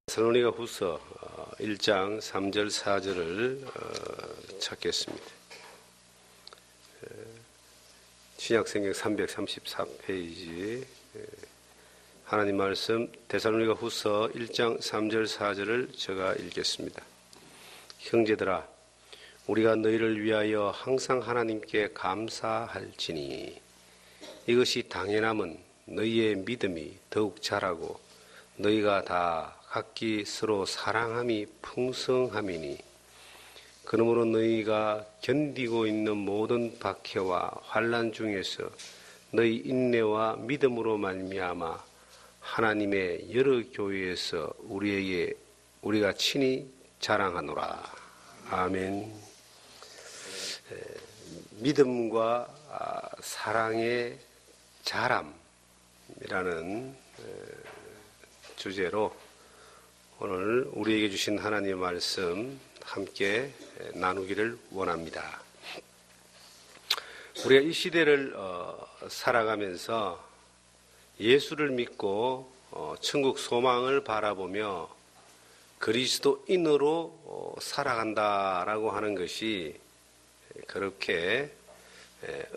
데살로니가 후서 1장 3절 4절을 찾겠습니다. 신약성경 334페이지 하나님 말씀 데살로니가 후서 1장 3절 4절을 제가 읽겠습니다. 형제들아, 우리가 너희를 위하여 항상 하나님께 감사할지니 이것이 당연함은 너희의 믿음이 더욱 자라고 너희가 다 각기 서로 사랑함이 풍성함이니 그러므로 너희가 견디고 있는 모든 박해와 환난 중에서 너희 인내와 믿음으로 말미암아 하나님의 여러 교회에서 우리가 친히 자랑하노라. 아멘. 믿음과 사랑의 자람이라는 주제로 오늘 우리에게 주신 하나님의 말씀 함께 나누기를 원합니다. 우리가 이 시대를 살아가면서 예수를 믿고 천국 소망을 바라보며 그리스도인으로 살아간다라고 하는 것이 그렇게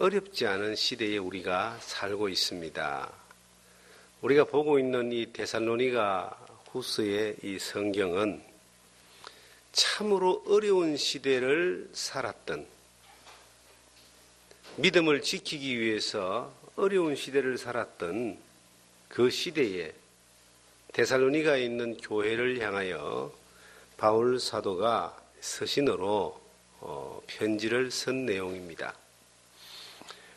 어렵지 않은 시대에 우리가 살고 있습니다. 우리가 보고 있는 이 데살로니가 후서의 이 성경은 참으로 어려운 시대를 살았던, 믿음을 지키기 위해서 어려운 시대를 살았던 그 시대에 데살로니가에 있는 교회를 향하여 바울 사도가 서신으로 편지를 쓴 내용입니다.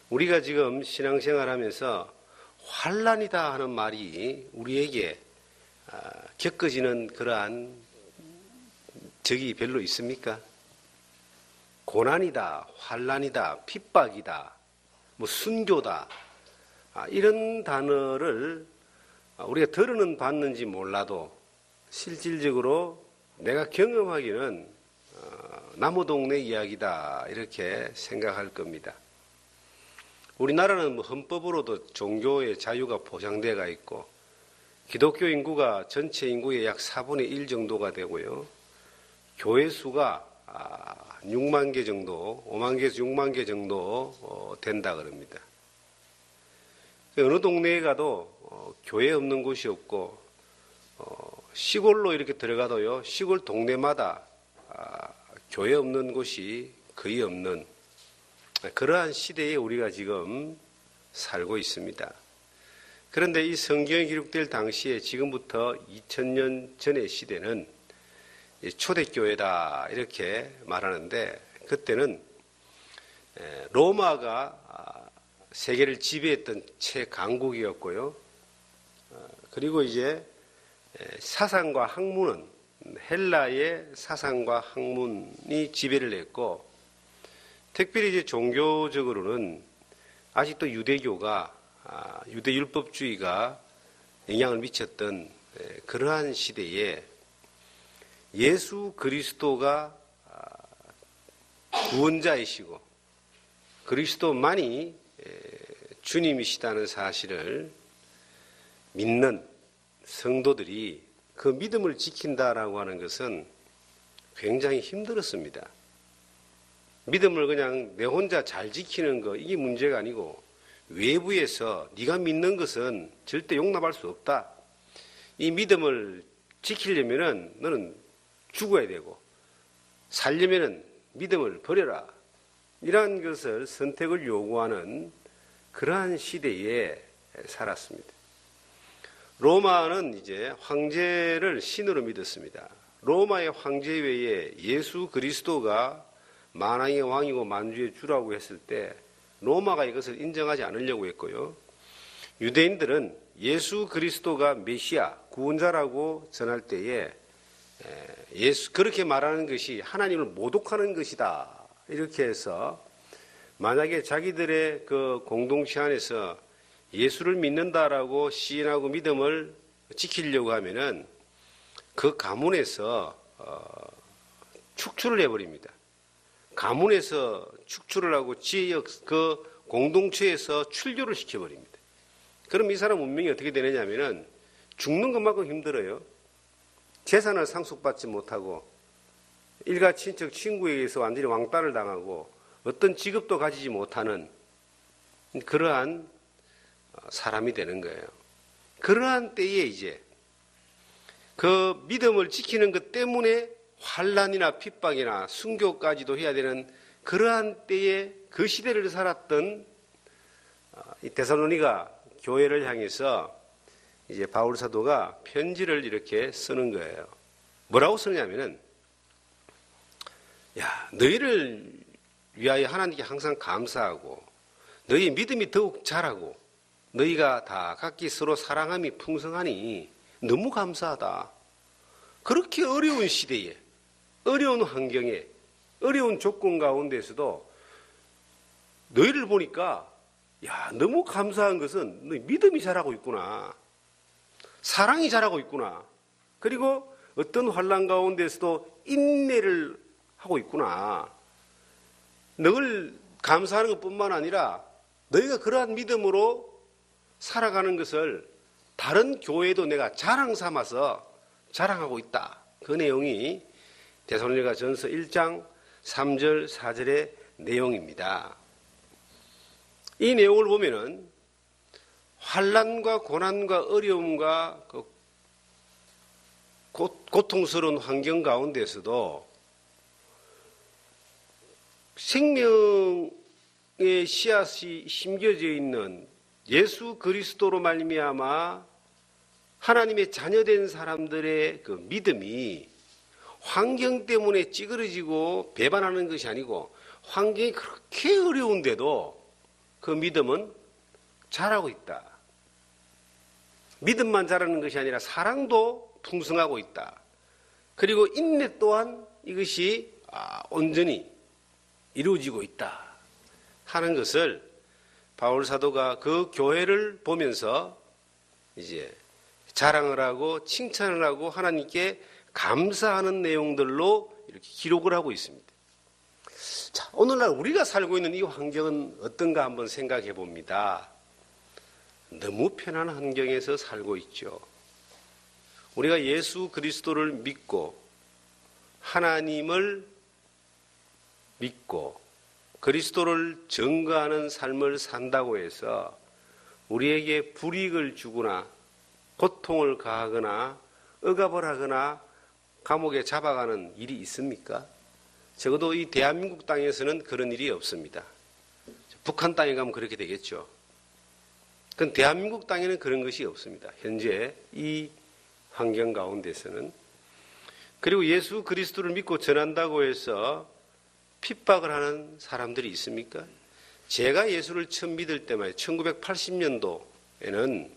우리가 지금 신앙생활하면서 환난이다 하는 말이 우리에게 겪어지는 그러한 적이 별로 있습니까? 고난이다, 환난이다, 핍박이다, 순교다, 이런 단어를 우리가 들어는 봤는지 몰라도 실질적으로 내가 경험하기는 나무 동네 이야기다 이렇게 생각할 겁니다. 우리나라는 헌법으로도 종교의 자유가 보장되어 있고 기독교 인구가 전체 인구의 약 4분의 1 정도가 되고요. 교회 수가 6만 개 정도, 5만 개에서 6만 개 정도 된다 그럽니다. 어느 동네에 가도 교회 없는 곳이 없고 시골로 이렇게 들어가도요. 시골 동네마다 교회 없는 곳이 거의 없는 그러한 시대에 우리가 지금 살고 있습니다. 그런데 이 성경이 기록될 당시에 지금부터 2000년 전의 시대는 초대교회다 이렇게 말하는데 그때는 로마가 세계를 지배했던 최강국이었고요. 그리고 이제 사상과 학문은 헬라의 사상과 학문이 지배를 했고 특별히 이제 종교적으로는 아직도 유대교가 유대율법주의가 영향을 미쳤던 그러한 시대에 예수 그리스도가 구원자이시고 그리스도만이 주님이시다는 사실을 믿는 성도들이 그 믿음을 지킨다라고 하는 것은 굉장히 힘들었습니다. 믿음을 그냥 내 혼자 잘 지키는 거 이게 문제가 아니고 외부에서 네가 믿는 것은 절대 용납할 수 없다. 이 믿음을 지키려면은 너는 죽어야 되고 살려면은 믿음을 버려라. 이러한 것을 선택을 요구하는 그러한 시대에 살았습니다. 로마는 이제 황제를 신으로 믿었습니다. 로마의 황제 외에 예수 그리스도가 만왕의 왕이고 만주의 주라고 했을 때 로마가 이것을 인정하지 않으려고 했고요. 유대인들은 예수 그리스도가 메시아, 구원자라고 전할 때에 그렇게 말하는 것이 하나님을 모독하는 것이다. 이렇게 해서 만약에 자기들의 그 공동체 안에서 예수를 믿는다라고 시인하고 믿음을 지키려고 하면은 그 가문에서 축출을 해버립니다. 가문에서 축출을 하고 지역 그 공동체에서 출교를 시켜버립니다. 그럼 이 사람 운명이 어떻게 되느냐면은 죽는 것만큼 힘들어요. 재산을 상속받지 못하고 일가 친척 친구에게서 완전히 왕따를 당하고 어떤 직업도 가지지 못하는 그러한 사람이 되는 거예요. 그러한 때에 이제 그 믿음을 지키는 것 때문에 환난이나 핍박이나 순교까지도 해야 되는 그러한 때에 그 시대를 살았던 이 데살로니가 교회를 향해서 이제 바울 사도가 편지를 이렇게 쓰는 거예요. 뭐라고 쓰느냐면은, 야, 너희를 위하여 하나님께 항상 감사하고 너희 믿음이 더욱 자라고 너희가 다 각기 서로 사랑함이 풍성하니 너무 감사하다. 그렇게 어려운 시대에, 어려운 환경에, 어려운 조건 가운데서도 너희를 보니까 야, 너무 감사한 것은 너희 믿음이 자라고 있구나. 사랑이 자라고 있구나. 그리고 어떤 환난 가운데서도 인내를 하고 있구나. 늘 감사하는 것뿐만 아니라 너희가 그러한 믿음으로 살아가는 것을 다른 교회도 내가 자랑 삼아서 자랑하고 있다. 그 내용이 데살로니가 전서 1장 3절 4절의 내용입니다. 이 내용을 보면은 환난과 고난과 어려움과 그 고통스러운 환경 가운데서도 생명의 씨앗이 심겨져 있는 예수 그리스도로 말미암아 하나님의 자녀된 사람들의 그 믿음이 환경 때문에 찌그러지고 배반하는 것이 아니고 환경이 그렇게 어려운데도 그 믿음은 자라고 있다. 믿음만 자라는 것이 아니라 사랑도 풍성하고 있다. 그리고 인내 또한 이것이 온전히 이루어지고 있다 하는 것을 바울 사도가 그 교회를 보면서 이제 자랑을 하고 칭찬을 하고 하나님께 감사하는 내용들로 이렇게 기록을 하고 있습니다. 자, 오늘날 우리가 살고 있는 이 환경은 어떤가 한번 생각해 봅니다. 너무 편한 환경에서 살고 있죠. 우리가 예수 그리스도를 믿고 하나님을 믿고 그리스도를 증거하는 삶을 산다고 해서 우리에게 불이익을 주거나 고통을 가하거나 억압을 하거나 감옥에 잡아가는 일이 있습니까? 적어도 이 대한민국 땅에서는 그런 일이 없습니다. 북한 땅에 가면 그렇게 되겠죠. 그건 대한민국 땅에는 그런 것이 없습니다. 현재 이 환경 가운데서는. 그리고 예수 그리스도를 믿고 전한다고 해서 핍박을 하는 사람들이 있습니까? 제가 예수를 처음 믿을 때만 1980년도에는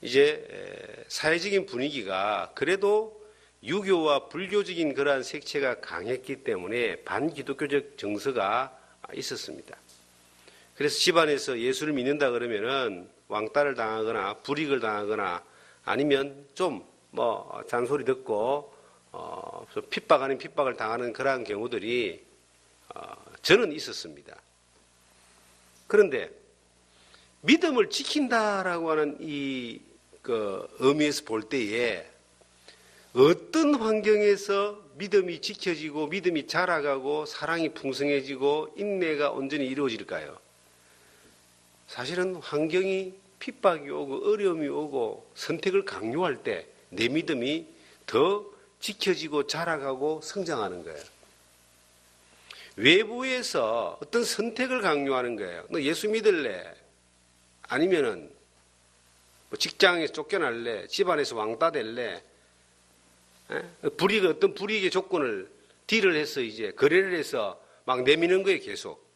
이제 사회적인 분위기가 그래도 유교와 불교적인 그러한 색채가 강했기 때문에 반기독교적 정서가 있었습니다. 그래서 집안에서 예수를 믿는다 그러면은 왕따를 당하거나 불이익을 당하거나 아니면 좀 잔소리 듣고 핍박 아닌 핍박을 당하는 그러한 경우들이 저는 있었습니다. 그런데 믿음을 지킨다라고 하는 이 의미에서 볼 때에 어떤 환경에서 믿음이 지켜지고 믿음이 자라가고 사랑이 풍성해지고 인내가 온전히 이루어질까요? 사실은 환경이 핍박이 오고 어려움이 오고 선택을 강요할 때 내 믿음이 더 지켜지고 자라가고 성장하는 거예요. 외부에서 어떤 선택을 강요하는 거예요. 너 예수 믿을래? 아니면은 직장에서 쫓겨날래? 집안에서 왕따 될래? 어떤 불이익의 조건을 딜을 해서 이제 거래를 해서 막 내미는 거예요, 계속.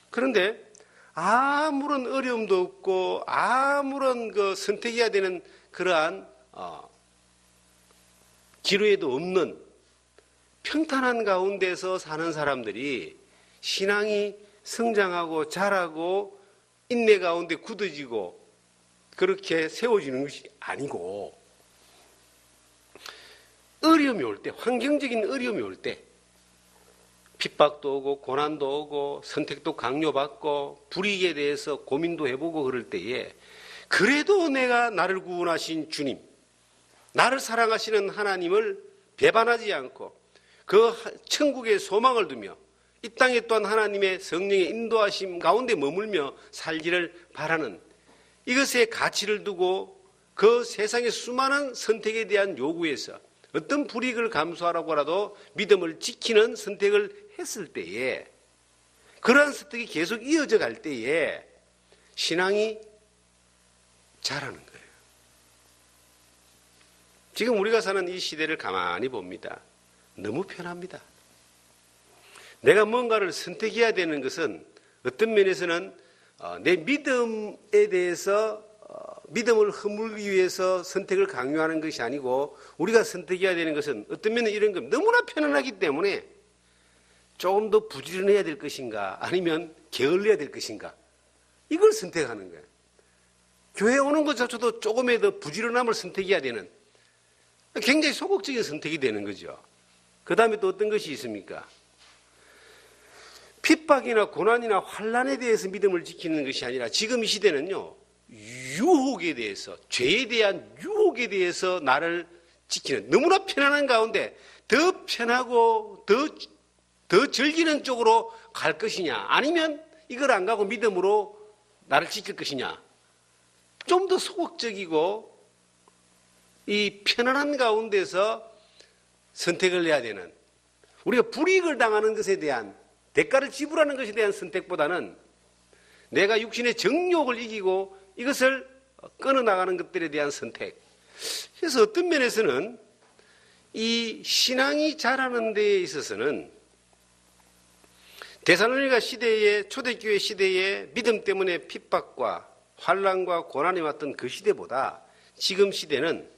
그런데 아무런 어려움도 없고 아무런 선택해야 되는 그러한 기로에도 없는 평탄한 가운데서 사는 사람들이 신앙이 성장하고 자라고 인내 가운데 굳어지고 그렇게 세워지는 것이 아니고 어려움이 올 때, 환경적인 어려움이 올 때 핍박도 오고 고난도 오고 선택도 강요받고 불이익에 대해서 고민도 해보고 그럴 때에 그래도 내가 나를 구원하신 주님, 나를 사랑하시는 하나님을 배반하지 않고 그 천국의 소망을 두며 이 땅에 또한 하나님의 성령의 인도하심 가운데 머물며 살기를 바라는 이것의 가치를 두고 그 세상의 수많은 선택에 대한 요구에서 어떤 불이익을 감수하라고라도 믿음을 지키는 선택을 했을 때에 그러한 선택이 계속 이어져 갈 때에 신앙이 자라는 거예요. 지금 우리가 사는 이 시대를 가만히 봅니다. 너무 편합니다. 내가 뭔가를 선택해야 되는 것은 어떤 면에서는 내 믿음에 대해서 믿음을 허물기 위해서 선택을 강요하는 것이 아니고 우리가 선택해야 되는 것은 어떤 면에 이런 겁니다. 너무나 편안하기 때문에 조금 더 부지런해야 될 것인가 아니면 게을러야 될 것인가 이걸 선택하는 거예요. 교회 오는 것조차도 조금의 더 부지런함을 선택해야 되는 굉장히 소극적인 선택이 되는 거죠. 그 다음에 또 어떤 것이 있습니까? 핍박이나 고난이나 환난에 대해서 믿음을 지키는 것이 아니라 지금 이 시대는요. 유혹에 대해서 죄에 대한 유혹에 대해서 나를 지키는 너무나 편안한 가운데 더 편하고 더 즐기는 쪽으로 갈 것이냐 아니면 이걸 안 가고 믿음으로 나를 지킬 것이냐 좀 더 소극적이고 이 편안한 가운데서 선택을 해야 되는 우리가 불이익을 당하는 것에 대한 대가를 지불하는 것에 대한 선택보다는 내가 육신의 정욕을 이기고 이것을 끊어나가는 것들에 대한 선택. 그래서 어떤 면에서는 이 신앙이 자라는 데에 있어서는 데살로니가 시대의 초대교회 시대의 믿음 때문에 핍박과 환난과 고난이 왔던 그 시대보다 지금 시대는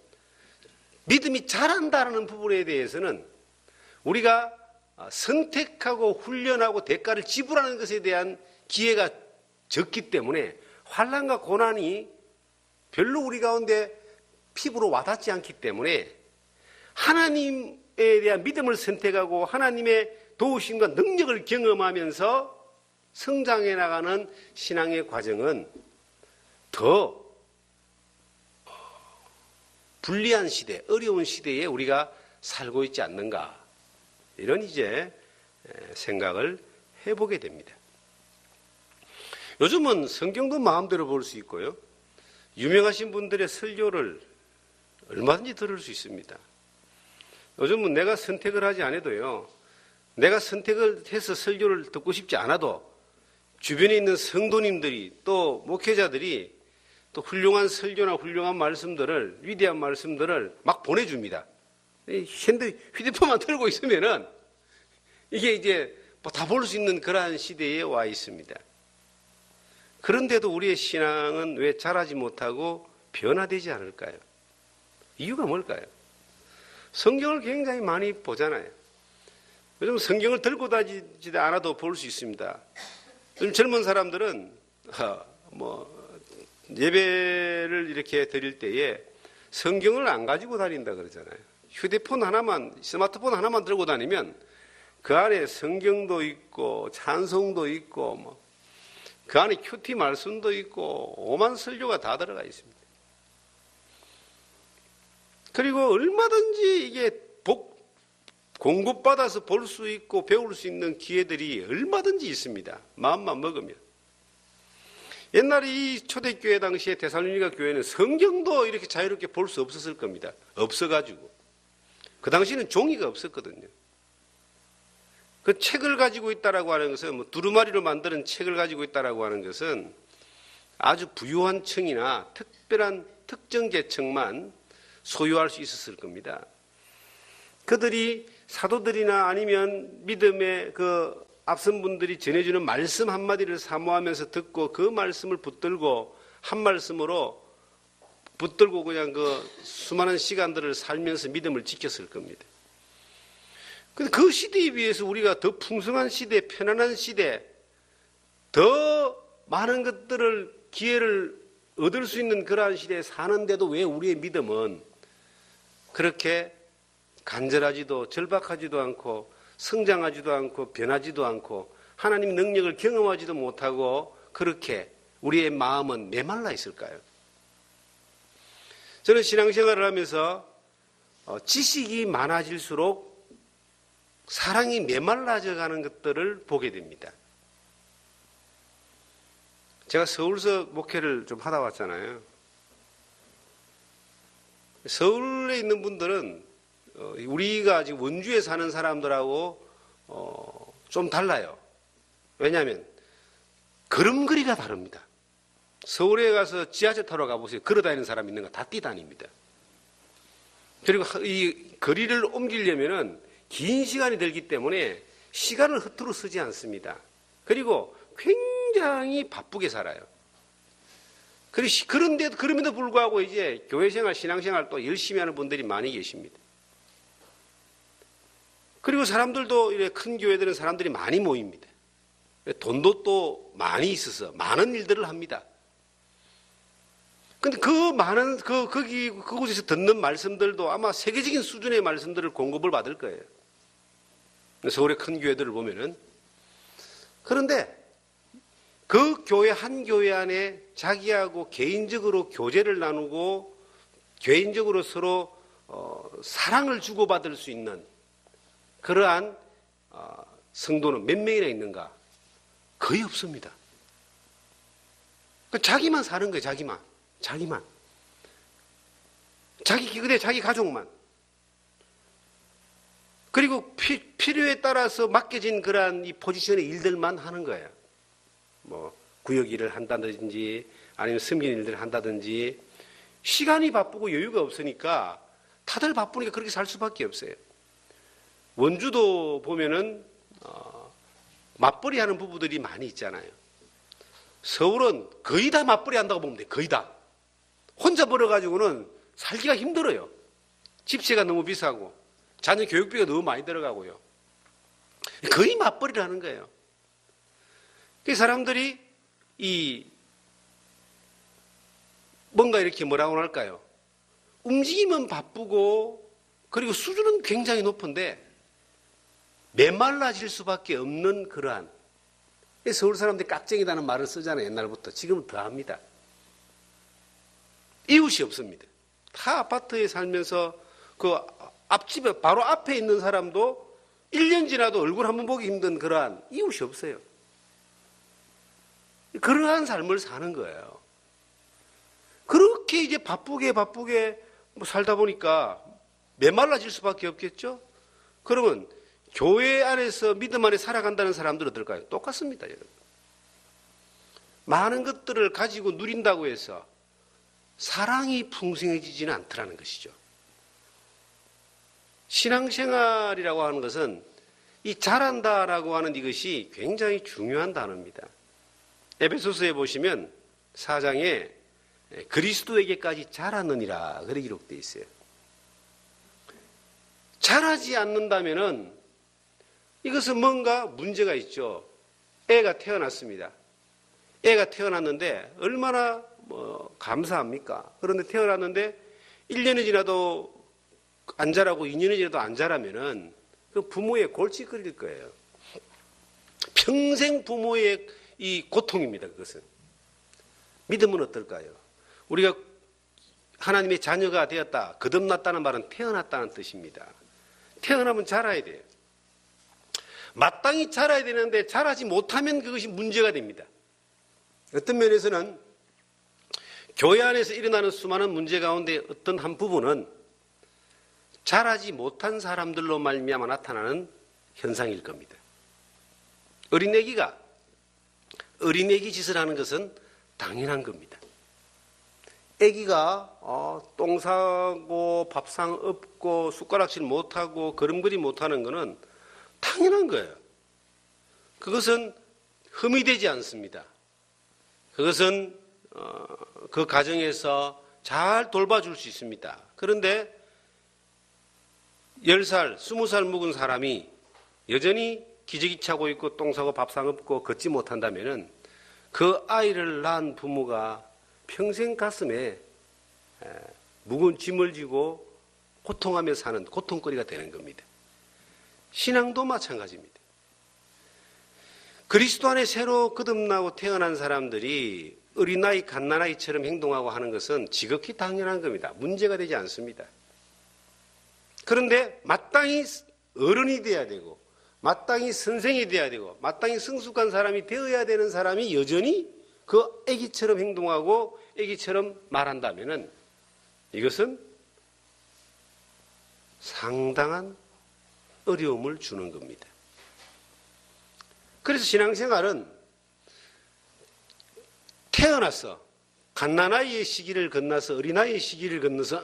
믿음이 자란다는 부분에 대해서는 우리가 선택하고 훈련하고 대가를 지불하는 것에 대한 기회가 적기 때문에 환난과 고난이 별로 우리 가운데 피부로 와닿지 않기 때문에 하나님에 대한 믿음을 선택하고 하나님의 도우심과 능력을 경험하면서 성장해 나가는 신앙의 과정은 더 불리한 시대, 어려운 시대에 우리가 살고 있지 않는가 이런 이제 생각을 해보게 됩니다. 요즘은 성경도 마음대로 볼 수 있고요. 유명하신 분들의 설교를 얼마든지 들을 수 있습니다. 요즘은 내가 선택을 하지 않아도요. 내가 선택을 해서 설교를 듣고 싶지 않아도 주변에 있는 성도님들이 또 목회자들이 또 훌륭한 설교나 훌륭한 말씀들을 위대한 말씀들을 막 보내줍니다. 휴대폰만 들고 있으면은 이게 이제 다 볼 수 있는 그러한 시대에 와 있습니다. 그런데도 우리의 신앙은 왜 자라지 못하고 변화되지 않을까요? 이유가 뭘까요? 성경을 굉장히 많이 보잖아요. 요즘 성경을 들고 다니지 않아도 볼 수 있습니다. 요즘 젊은 사람들은 예배를 이렇게 드릴 때에 성경을 안 가지고 다닌다 그러잖아요. 휴대폰 하나만, 스마트폰 하나만 들고 다니면 그 안에 성경도 있고 찬송도 있고 그 안에 큐티 말씀도 있고 오만 설교가 다 들어가 있습니다. 그리고 얼마든지 이게 공급받아서 볼 수 있고 배울 수 있는 기회들이 얼마든지 있습니다. 마음만 먹으면. 옛날에 이 초대교회 당시에 데살로니가 교회는 성경도 이렇게 자유롭게 볼 수 없었을 겁니다. 없어가지고. 그 당시에는 종이가 없었거든요. 그 책을 가지고 있다라고 하는 것은 두루마리로 만드는 책을 가지고 있다라고 하는 것은 아주 부유한 층이나 특별한 특정 계층만 소유할 수 있었을 겁니다. 그들이 사도들이나 아니면 믿음의 그 앞선 분들이 전해주는 말씀 한마디를 사모하면서 듣고 그 말씀을 붙들고 한 말씀으로 붙들고 그냥 그 수많은 시간들을 살면서 믿음을 지켰을 겁니다. 근데 그 시대에 비해서 우리가 더 풍성한 시대, 편안한 시대, 더 많은 것들을 기회를 얻을 수 있는 그러한 시대에 사는데도 왜 우리의 믿음은 그렇게 간절하지도 절박하지도 않고 성장하지도 않고 변하지도 않고 하나님 능력을 경험하지도 못하고 그렇게 우리의 마음은 메말라 있을까요? 저는 신앙생활을 하면서 지식이 많아질수록 사랑이 메말라져 가는 것들을 보게 됩니다. 제가 서울서 목회를 좀 하다 왔잖아요. 서울에 있는 분들은 우리가 지금 원주에 사는 사람들하고 좀 달라요. 왜냐하면 걸음걸이가 다릅니다. 서울에 가서 지하철 타러 가보세요. 걸어다니는 사람 있는 거 다 뛰다닙니다. 그리고 이 거리를 옮기려면은 긴 시간이 들기 때문에 시간을 허투루 쓰지 않습니다. 그리고 굉장히 바쁘게 살아요. 그럼에도 불구하고 이제 교회생활, 신앙생활 또 열심히 하는 분들이 많이 계십니다. 그리고 사람들도 이렇게 큰 교회들은 사람들이 많이 모입니다. 돈도 또 많이 있어서 많은 일들을 합니다. 근데 그곳에서 듣는 말씀들도 아마 세계적인 수준의 말씀들을 공급을 받을 거예요. 서울의 큰 교회들을 보면은. 그런데 그 교회 한 교회 안에 자기하고 개인적으로 교제를 나누고 개인적으로 서로 사랑을 주고받을 수 있는 그러한 성도는 몇 명이나 있는가? 거의 없습니다. 자기만 사는 거예요. 자기만. 자기 가족만. 그리고 필요에 따라서 맡겨진 그러한 이 포지션의 일들만 하는 거예요. 뭐 구역 일을 한다든지 아니면 섬기는 일들을 한다든지. 시간이 바쁘고 여유가 없으니까 다들 바쁘니까 그렇게 살 수밖에 없어요. 원주도 보면은 맞벌이 하는 부부들이 많이 있잖아요. 서울은 거의 다 맞벌이 한다고 보면 돼요. 거의 다. 혼자 벌어가지고는 살기가 힘들어요. 집세가 너무 비싸고 자녀 교육비가 너무 많이 들어가고요. 거의 맞벌이를 하는 거예요. 그 사람들이 뭔가 이렇게 뭐라고 할까요? 움직이면 바쁘고 그리고 수준은 굉장히 높은데 메말라질 수밖에 없는 그러한. 서울 사람들이 깍쟁이라는 말을 쓰잖아요. 옛날부터. 지금은 더 합니다. 이웃이 없습니다. 다 아파트에 살면서 그 앞집에 바로 앞에 있는 사람도 1년 지나도 얼굴 한번 보기 힘든 그러한 이웃이 없어요. 그러한 삶을 사는 거예요. 그렇게 이제 바쁘게 살다 보니까 메말라질 수밖에 없겠죠? 그러면 교회 안에서 믿음 안에 살아간다는 사람들은 어떨까요? 똑같습니다, 여러분. 많은 것들을 가지고 누린다고 해서 사랑이 풍성해지지는 않더라는 것이죠. 신앙생활이라고 하는 것은 이 잘한다라고 하는 이것이 굉장히 중요한 단어입니다. 에베소서에 보시면 4장에 그리스도에게까지 자라느니라 그렇게 기록되어 있어요. 잘하지 않는다면은 이것은 뭔가 문제가 있죠. 애가 태어났습니다. 애가 태어났는데 얼마나 감사합니까? 그런데 태어났는데 1년이 지나도 안 자라고 2년이 지나도 안 자라면은 그 부모의 골칫거리일 거예요. 평생 부모의 이 고통입니다. 그것은. 믿음은 어떨까요? 우리가 하나님의 자녀가 되었다, 거듭났다는 말은 태어났다는 뜻입니다. 태어나면 자라야 돼요. 마땅히 자라야 되는데 자라지 못하면 그것이 문제가 됩니다. 어떤 면에서는 교회 안에서 일어나는 수많은 문제 가운데 어떤 한 부분은 자라지 못한 사람들로 말미암아 나타나는 현상일 겁니다. 어린애기가 어린애기 짓을 하는 것은 당연한 겁니다. 애기가 똥 싸고 밥상 없고 숟가락질 못하고 걸음걸이 못하는 것은 당연한 거예요. 그것은 흠이 되지 않습니다. 그것은 그 가정에서 잘 돌봐줄 수 있습니다. 그런데 10살, 20살 묵은 사람이 여전히 기저귀 차고 있고 똥 싸고 밥상 없고 걷지 못한다면 그 아이를 낳은 부모가 평생 가슴에 무거운 짐을 지고 고통하며 사는 고통거리가 되는 겁니다. 신앙도 마찬가지입니다. 그리스도 안에 새로 거듭나고 태어난 사람들이 어린아이, 갓난아이처럼 행동하고 하는 것은 지극히 당연한 겁니다. 문제가 되지 않습니다. 그런데 마땅히 어른이 돼야 되고 마땅히 선생이 돼야 되고 마땅히 성숙한 사람이 되어야 되는 사람이 여전히 그 아기처럼 행동하고 아기처럼 말한다면은 이것은 상당한 어려움을 주는 겁니다. 그래서 신앙생활은 태어나서 갓난아이의 시기를 건너서 어린아이의 시기를 건너서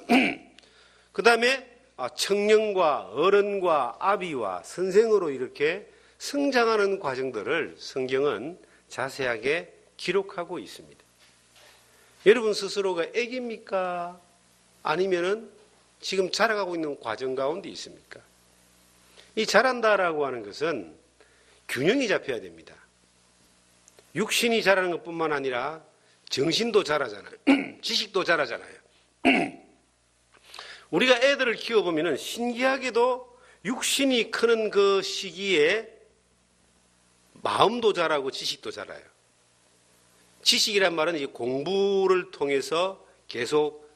그 다음에 청년과 어른과 아비와 선생으로 이렇게 성장하는 과정들을 성경은 자세하게 기록하고 있습니다. 여러분 스스로가 애기입니까? 아니면은 지금 자라가고 있는 과정 가운데 있습니까? 이 자란다라고 하는 것은 균형이 잡혀야 됩니다. 육신이 자라는 것뿐만 아니라 정신도 자라잖아요. 지식도 자라잖아요. 우리가 애들을 키워보면 신기하게도 육신이 크는 그 시기에 마음도 자라고 지식도 자라요. 지식이란 말은 이제 공부를 통해서 계속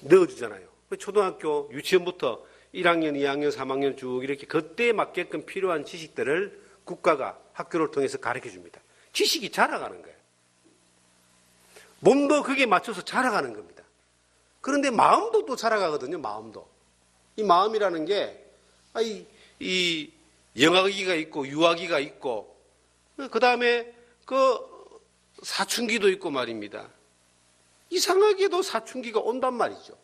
넣어주잖아요. 초등학교 유치원부터 1학년, 2학년, 3학년 쭉 이렇게 그때에 맞게끔 필요한 지식들을 국가가 학교를 통해서 가르쳐 줍니다. 지식이 자라가는 거예요. 몸도 그게 맞춰서 자라가는 겁니다. 그런데 마음도 또 자라가거든요. 마음도. 이 마음이라는 게 이 영아기가 있고 유아기가 있고 그 다음에 그 사춘기도 있고 말입니다. 이상하게도 사춘기가 온단 말이죠.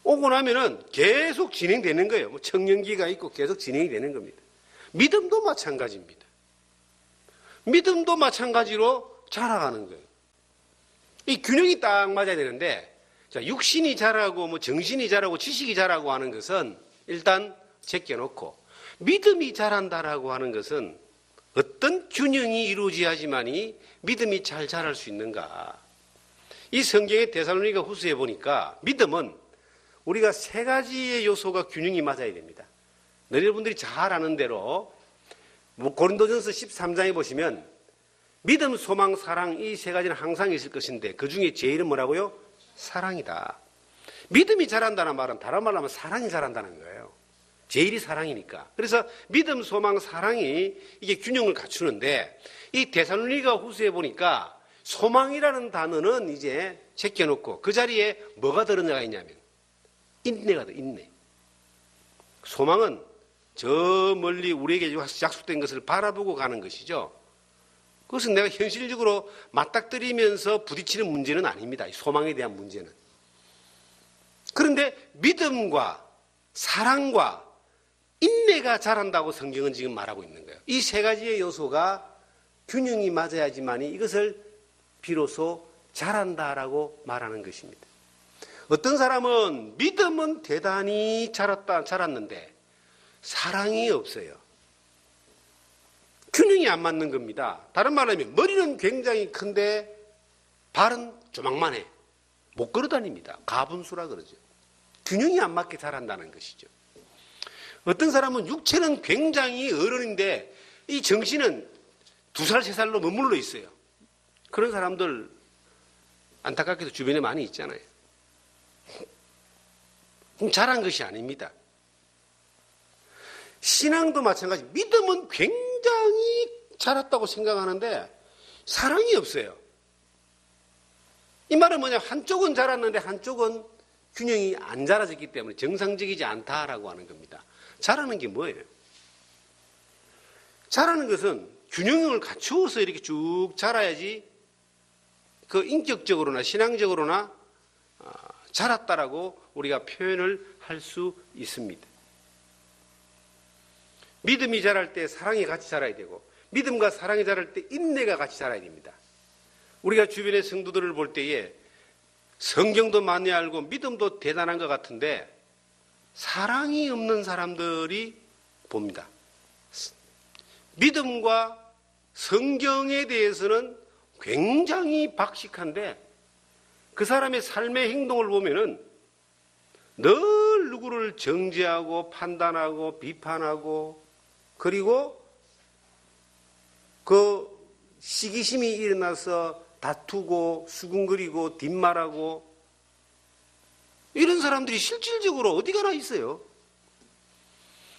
오고 나면은 계속 진행되는 거예요. 뭐 청년기가 있고 계속 진행이 되는 겁니다. 믿음도 마찬가지입니다. 믿음도 마찬가지로 자라가는 거예요. 이 균형이 딱 맞아야 되는데, 자, 육신이 자라고, 뭐 정신이 자라고, 지식이 자라고 하는 것은 일단 제껴놓고, 믿음이 자란다라고 하는 것은 어떤 균형이 이루어져야지만이 믿음이 잘 자랄 수 있는가. 이 성경의 데살로니가 후서에 보니까 믿음은 우리가 세 가지의 요소가 균형이 맞아야 됩니다. 여러분들이 잘 아는 대로 고린도전서 13장에 보시면 믿음, 소망, 사랑 이 세 가지는 항상 있을 것인데 그 중에 제일은 뭐라고요? 사랑이다. 믿음이 자란다는 말은 다른 말로 하면 사랑이 자란다는 거예요. 제일이 사랑이니까. 그래서 믿음, 소망, 사랑이 이게 균형을 갖추는데 이 데살로니가 후서에 보니까 소망이라는 단어는 이제 제껴놓고 그 자리에 뭐가 들어가 있냐면 인내가 돼, 인내. 소망은 저 멀리 우리에게 약속된 것을 바라보고 가는 것이죠. 그것은 내가 현실적으로 맞닥뜨리면서 부딪히는 문제는 아닙니다. 소망에 대한 문제는. 그런데 믿음과 사랑과 인내가 자란다고 성경은 지금 말하고 있는 거예요. 이 세 가지의 요소가 균형이 맞아야지만이 이것을 비로소 자란다라고 말하는 것입니다. 어떤 사람은 믿음은 대단히 자랐는데 사랑이 없어요. 균형이 안 맞는 겁니다. 다른 말로 하면 머리는 굉장히 큰데 발은 조망만해. 못 걸어다닙니다. 가분수라 그러죠. 균형이 안 맞게 자란다는 것이죠. 어떤 사람은 육체는 굉장히 어른인데 이 정신은 2살, 3살로 머물러 있어요. 그런 사람들 안타깝게도 주변에 많이 있잖아요. 자란 것이 아닙니다. 신앙도 마찬가지. 믿음은 굉장히 자랐다고 생각하는데 사랑이 없어요. 이 말은 뭐냐? 한쪽은 자랐는데 한쪽은 균형이 안 자라졌기 때문에 정상적이지 않다라고 하는 겁니다. 자라는 게 뭐예요? 자라는 것은 균형을 갖추어서 이렇게 쭉 자라야지 그 인격적으로나 신앙적으로나 자랐다라고 우리가 표현을 할 수 있습니다. 믿음이 자랄 때 사랑이 같이 자라야 되고 믿음과 사랑이 자랄 때 인내가 같이 자라야 됩니다. 우리가 주변의 성도들을 볼 때에 성경도 많이 알고 믿음도 대단한 것 같은데 사랑이 없는 사람들이 봅니다. 믿음과 성경에 대해서는 굉장히 박식한데 그 사람의 삶의 행동을 보면은 늘 누구를 정죄하고 판단하고 비판하고 그리고 그 시기심이 일어나서 다투고 수군거리고 뒷말하고 이런 사람들이 실질적으로 어디 가나 있어요.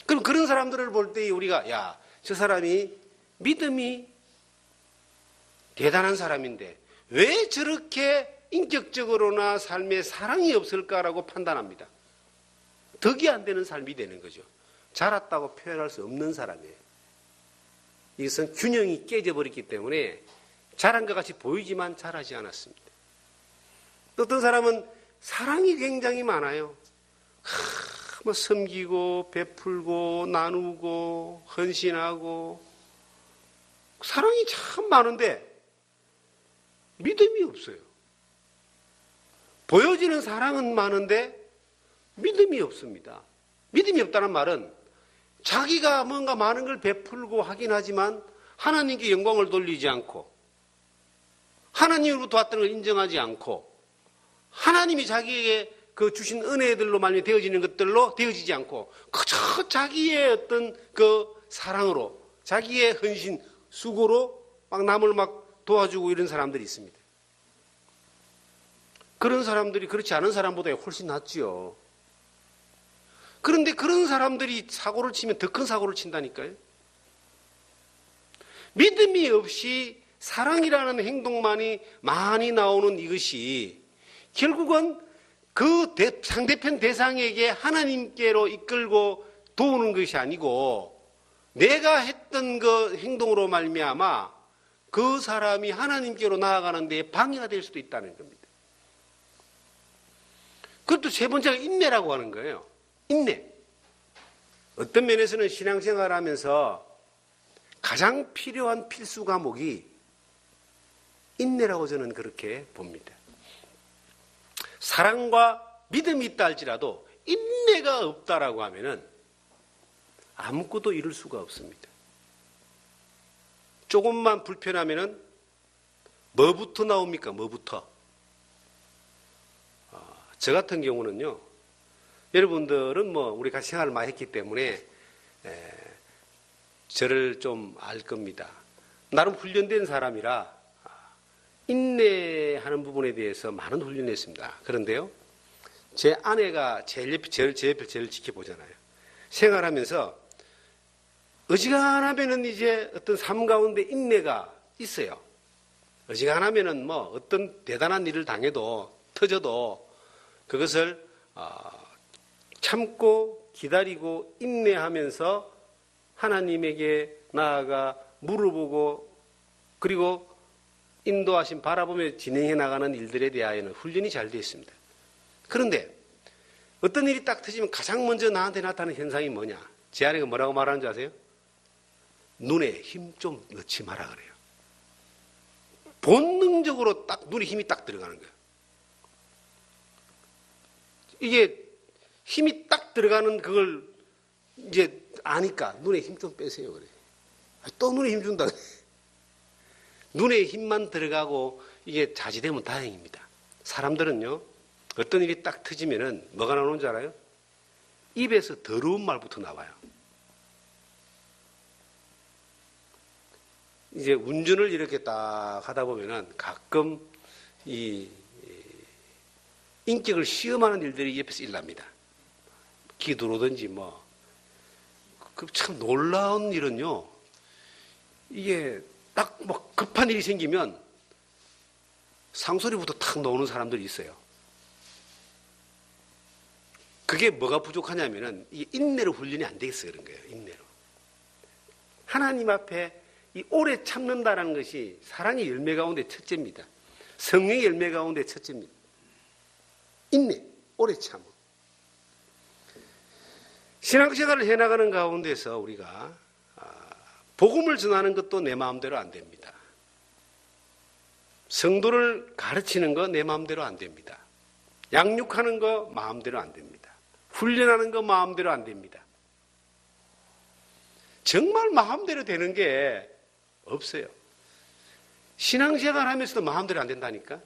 그럼 그런 사람들을 볼 때 우리가 야, 저 사람이 믿음이 대단한 사람인데 왜 저렇게 인격적으로나 삶에 사랑이 없을까라고 판단합니다. 덕이 안 되는 삶이 되는 거죠. 자랐다고 표현할 수 없는 사람이에요. 이것은 균형이 깨져버렸기 때문에 자란 것 같이 보이지만 자라지 않았습니다. 또 어떤 사람은 사랑이 굉장히 많아요. 뭐 섬기고 베풀고 나누고 헌신하고 사랑이 참 많은데 믿음이 없어요. 보여지는 사랑은 많은데 믿음이 없습니다. 믿음이 없다는 말은 자기가 뭔가 많은 걸 베풀고 하긴 하지만 하나님께 영광을 돌리지 않고 하나님으로부터 왔다는 걸 인정하지 않고 하나님이 자기에게 그 주신 은혜들로 말미암아 되어지는 것들로 되어지지 않고 그저 자기의 어떤 그 사랑으로 자기의 헌신 수고로 막 남을 막 도와주고 이런 사람들이 있습니다. 그런 사람들이 그렇지 않은 사람보다 훨씬 낫지요. 그런데 그런 사람들이 사고를 치면 더 큰 사고를 친다니까요. 믿음이 없이 사랑이라는 행동만이 많이 나오는 이것이 결국은 그 상대편 대상에게 하나님께로 이끌고 도우는 것이 아니고 내가 했던 그 행동으로 말미암아 그 사람이 하나님께로 나아가는 데 방해가 될 수도 있다는 겁니다. 그것도 세 번째가 인내라고 하는 거예요. 인내. 어떤 면에서는 신앙생활을 하면서 가장 필요한 필수 과목이 인내라고 저는 그렇게 봅니다. 사랑과 믿음이 있다 할지라도 인내가 없다라고 하면은 아무것도 이룰 수가 없습니다. 조금만 불편하면은 뭐부터 나옵니까? 뭐부터? 저 같은 경우는요. 여러분들은 뭐 우리 같이 생활을 많이 했기 때문에 저를 좀 알 겁니다. 나름 훈련된 사람이라 인내하는 부분에 대해서 많은 훈련을 했습니다. 그런데요, 제 아내가 제 옆에 제일 지켜보잖아요. 생활하면서 어지간하면은 이제 어떤 삶 가운데 인내가 있어요. 어지간하면은 뭐 어떤 대단한 일을 당해도 터져도 그것을 참고 기다리고 인내하면서 하나님에게 나아가 물어보고 그리고 인도하심 바라보며 진행해 나가는 일들에 대하여는 훈련이 잘 되어 있습니다. 그런데 어떤 일이 딱 터지면 가장 먼저 나한테 나타나는 현상이 뭐냐? 제 아내가 뭐라고 말하는 줄 아세요? 눈에 힘 좀 넣지 마라 그래요. 본능적으로 딱 눈에 힘이 딱 들어가는 거예요. 이게 힘이 딱 들어가는 그걸 이제 아니까 눈에 힘 좀 빼세요 그래. 또 눈에 힘 준다 그래. 눈에 힘만 들어가고 이게 자제되면 다행입니다. 사람들은요, 어떤 일이 딱 터지면은 뭐가 나오는 줄 알아요? 입에서 더러운 말부터 나와요. 이제 운전을 이렇게 딱 하다 보면은 가끔 이 인격을 시험하는 일들이 옆에서 일납니다. 기도로든지 뭐. 그 참 놀라운 일은요, 이게 딱 뭐 급한 일이 생기면 상소리부터 탁 나오는 사람들이 있어요. 그게 뭐가 부족하냐면은 이 인내로 훈련이 안 돼 있어요. 그런 거예요. 인내로. 하나님 앞에 이 오래 참는다라는 것이 사랑의 열매 가운데 첫째입니다. 성령의 열매 가운데 첫째입니다. 인내, 오래 참음. 신앙생활을 해나가는 가운데서 우리가 복음을 전하는 것도 내 마음대로 안 됩니다. 성도를 가르치는 거 내 마음대로 안 됩니다. 양육하는 거 마음대로 안 됩니다. 훈련하는 거 마음대로 안 됩니다. 정말 마음대로 되는 게 없어요. 신앙생활 하면서도 마음대로 안 된다니까.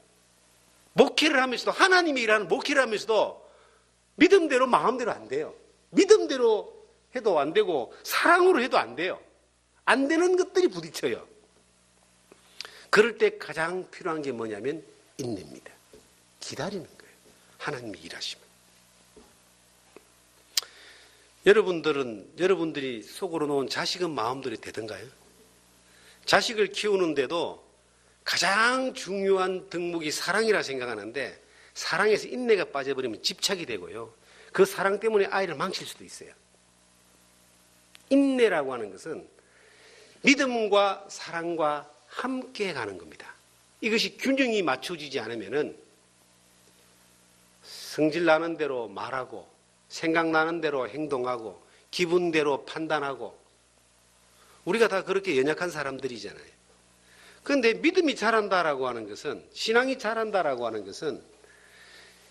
목회를 하면서도 하나님이 일하는 목회를 하면서도 믿음대로 마음대로 안 돼요. 믿음대로 해도 안 되고 사랑으로 해도 안 돼요. 안 되는 것들이 부딪혀요. 그럴 때 가장 필요한 게 뭐냐면 인내입니다. 기다리는 거예요. 하나님이 일하시면. 여러분들이 속으로 놓은 자식은 마음들이 되던가요? 자식을 키우는데도 가장 중요한 덕목이 사랑이라 생각하는데 사랑에서 인내가 빠져버리면 집착이 되고요. 그 사랑 때문에 아이를 망칠 수도 있어요. 인내라고 하는 것은 믿음과 사랑과 함께 가는 겁니다. 이것이 균형이 맞춰지지 않으면은 성질 나는 대로 말하고 생각나는 대로 행동하고 기분대로 판단하고 우리가 다 그렇게 연약한 사람들이잖아요. 그런데 믿음이 자란다라고 하는 것은 신앙이 자란다라고 하는 것은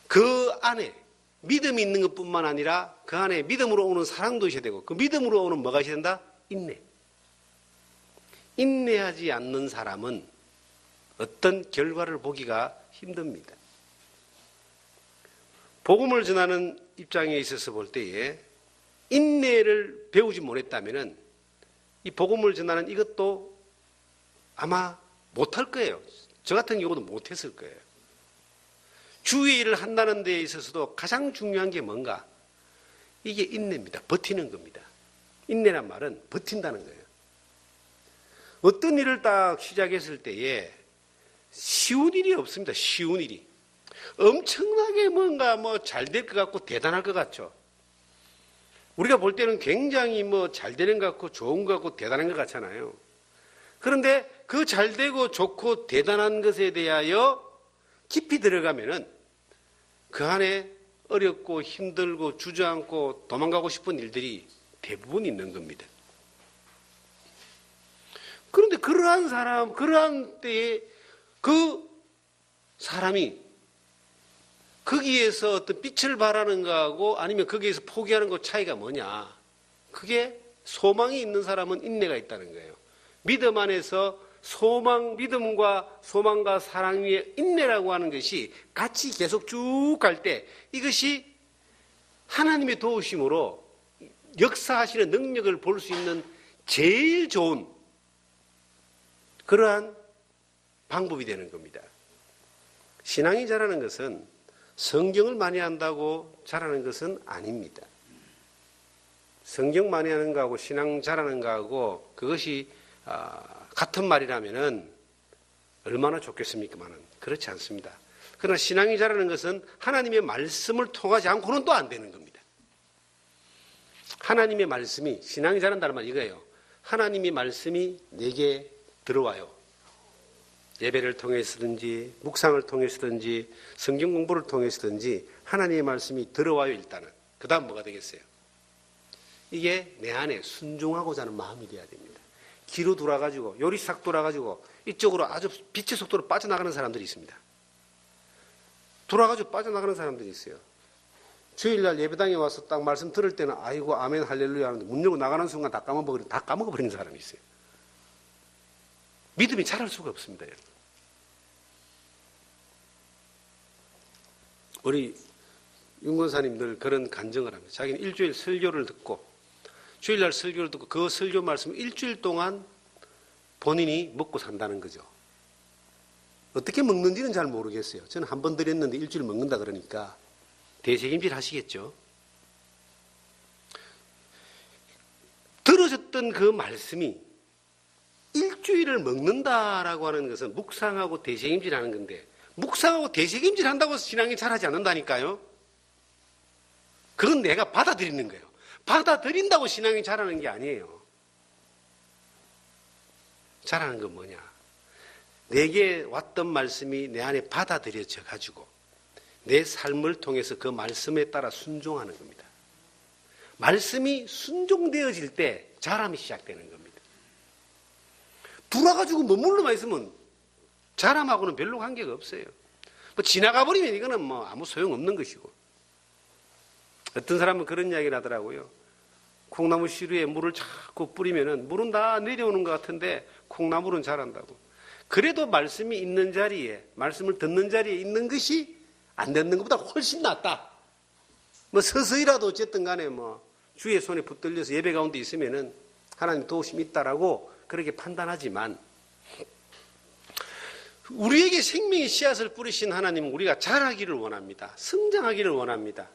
그 안에 믿음이 있는 것뿐만 아니라 그 안에 믿음으로 오는 사랑도 있어야 되고 그 믿음으로 오는 뭐가 있어야 된다? 인내. 인내하지 않는 사람은 어떤 결과를 보기가 힘듭니다. 복음을 전하는 입장에 있어서 볼 때에 인내를 배우지 못했다면 이 복음을 전하는 이것도 아마 못할 거예요. 저 같은 경우도 못했을 거예요. 주의 일을 한다는 데 있어서도 가장 중요한 게 뭔가? 이게 인내입니다. 버티는 겁니다. 인내란 말은 버틴다는 거예요. 어떤 일을 딱 시작했을 때에 쉬운 일이 없습니다. 쉬운 일이. 엄청나게 뭔가 잘 될 것 같고 대단할 것 같죠. 우리가 볼 때는 굉장히 잘 되는 것 같고 좋은 것 같고 대단한 것 같잖아요. 그런데 그 잘 되고 좋고 대단한 것에 대하여 깊이 들어가면은 그 안에 어렵고 힘들고 주저앉고 도망가고 싶은 일들이 대부분 있는 겁니다. 그런데 그러한 때에 그 사람이 거기에서 어떤 빛을 바라는 거하고 아니면 거기에서 포기하는 거 차이가 뭐냐? 그게 소망이 있는 사람은 인내가 있다는 거예요. 믿음 안에서 믿음과 소망과 사랑 위에 인내라고 하는 것이 같이 계속 쭉 갈 때 이것이 하나님의 도우심으로 역사하시는 능력을 볼 수 있는 제일 좋은 그러한 방법이 되는 겁니다. 신앙이 자라는 것은 성경을 많이 한다고 자라는 것은 아닙니다. 성경 많이 하는 거하고 신앙 자라는 거하고 그것이 같은 말이라면은 얼마나 좋겠습니까만은 그렇지 않습니다. 그러나 신앙이 자라는 것은 하나님의 말씀을 통하지 않고는 또 안 되는 겁니다. 하나님의 말씀이 신앙이 자란다는 말 이거예요. 하나님의 말씀이 내게 들어와요. 예배를 통해서든지 묵상을 통해서든지 성경 공부를 통해서든지 하나님의 말씀이 들어와요. 일단은 그 다음 뭐가 되겠어요? 이게 내 안에 순종하고자 하는 마음이 돼야 됩니다. 뒤로 돌아가지고 요리싹 돌아가지고 이쪽으로 아주 빛의 속도로 빠져나가는 사람들이 있습니다. 돌아가지고 빠져나가는 사람들이 있어요. 주일날 예배당에 와서 딱 말씀 들을 때는 아이고 아멘 할렐루야 하는데 문 열고 나가는 순간 다 까먹어버리는 사람이 있어요. 믿음이 자랄 수가 없습니다. 여러분. 우리 윤권사님 늘 그런 간증을 합니다. 자기는 일주일 설교를 듣고 주일날 설교를 듣고 그 설교 말씀을 일주일 동안 본인이 먹고 산다는 거죠. 어떻게 먹는지는 잘 모르겠어요. 저는 한 번 드렸는데 일주일 먹는다 그러니까 대책임질 하시겠죠. 들어졌던 그 말씀이 일주일을 먹는다라고 하는 것은 묵상하고 대책임질하는 건데 묵상하고 대책임질 한다고 해서 신앙이 자라지 않는다니까요. 그건 내가 받아들이는 거예요. 받아들인다고 신앙이 자라는 게 아니에요. 자라는 건 뭐냐? 내게 왔던 말씀이 내 안에 받아들여져 가지고 내 삶을 통해서 그 말씀에 따라 순종하는 겁니다. 말씀이 순종되어질 때 자람이 시작되는 겁니다. 돌아가지고 머물러만 있으면 자람하고는 별로 관계가 없어요. 지나가 버리면 이거는 아무 소용없는 것이고. 어떤 사람은 그런 이야기를 하더라고요. 콩나무 씨루에 물을 자꾸 뿌리면은 물은 다 내려오는 것 같은데 콩나물은 자란다고. 그래도 말씀이 있는 자리에, 말씀을 듣는 자리에 있는 것이 안 듣는 것보다 훨씬 낫다. 서서히라도 어쨌든 간에 주의 손에 붙들려서 예배 가운데 있으면은 하나님 도우심이 있다라고 그렇게 판단하지만 우리에게 생명의 씨앗을 뿌리신 하나님은 우리가 자라기를 원합니다. 성장하기를 원합니다.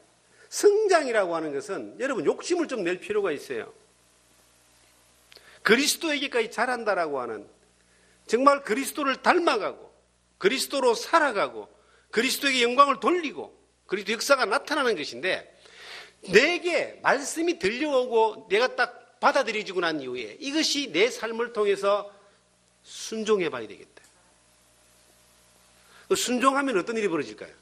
성장이라고 하는 것은 여러분 욕심을 좀 낼 필요가 있어요. 그리스도에게까지 자란다라고 하는, 정말 그리스도를 닮아가고 그리스도로 살아가고 그리스도에게 영광을 돌리고 그리스도 역사가 나타나는 것인데, 내게 말씀이 들려오고 내가 딱 받아들여지고 난 이후에 이것이 내 삶을 통해서 순종해 봐야 되겠다. 순종하면 어떤 일이 벌어질까요?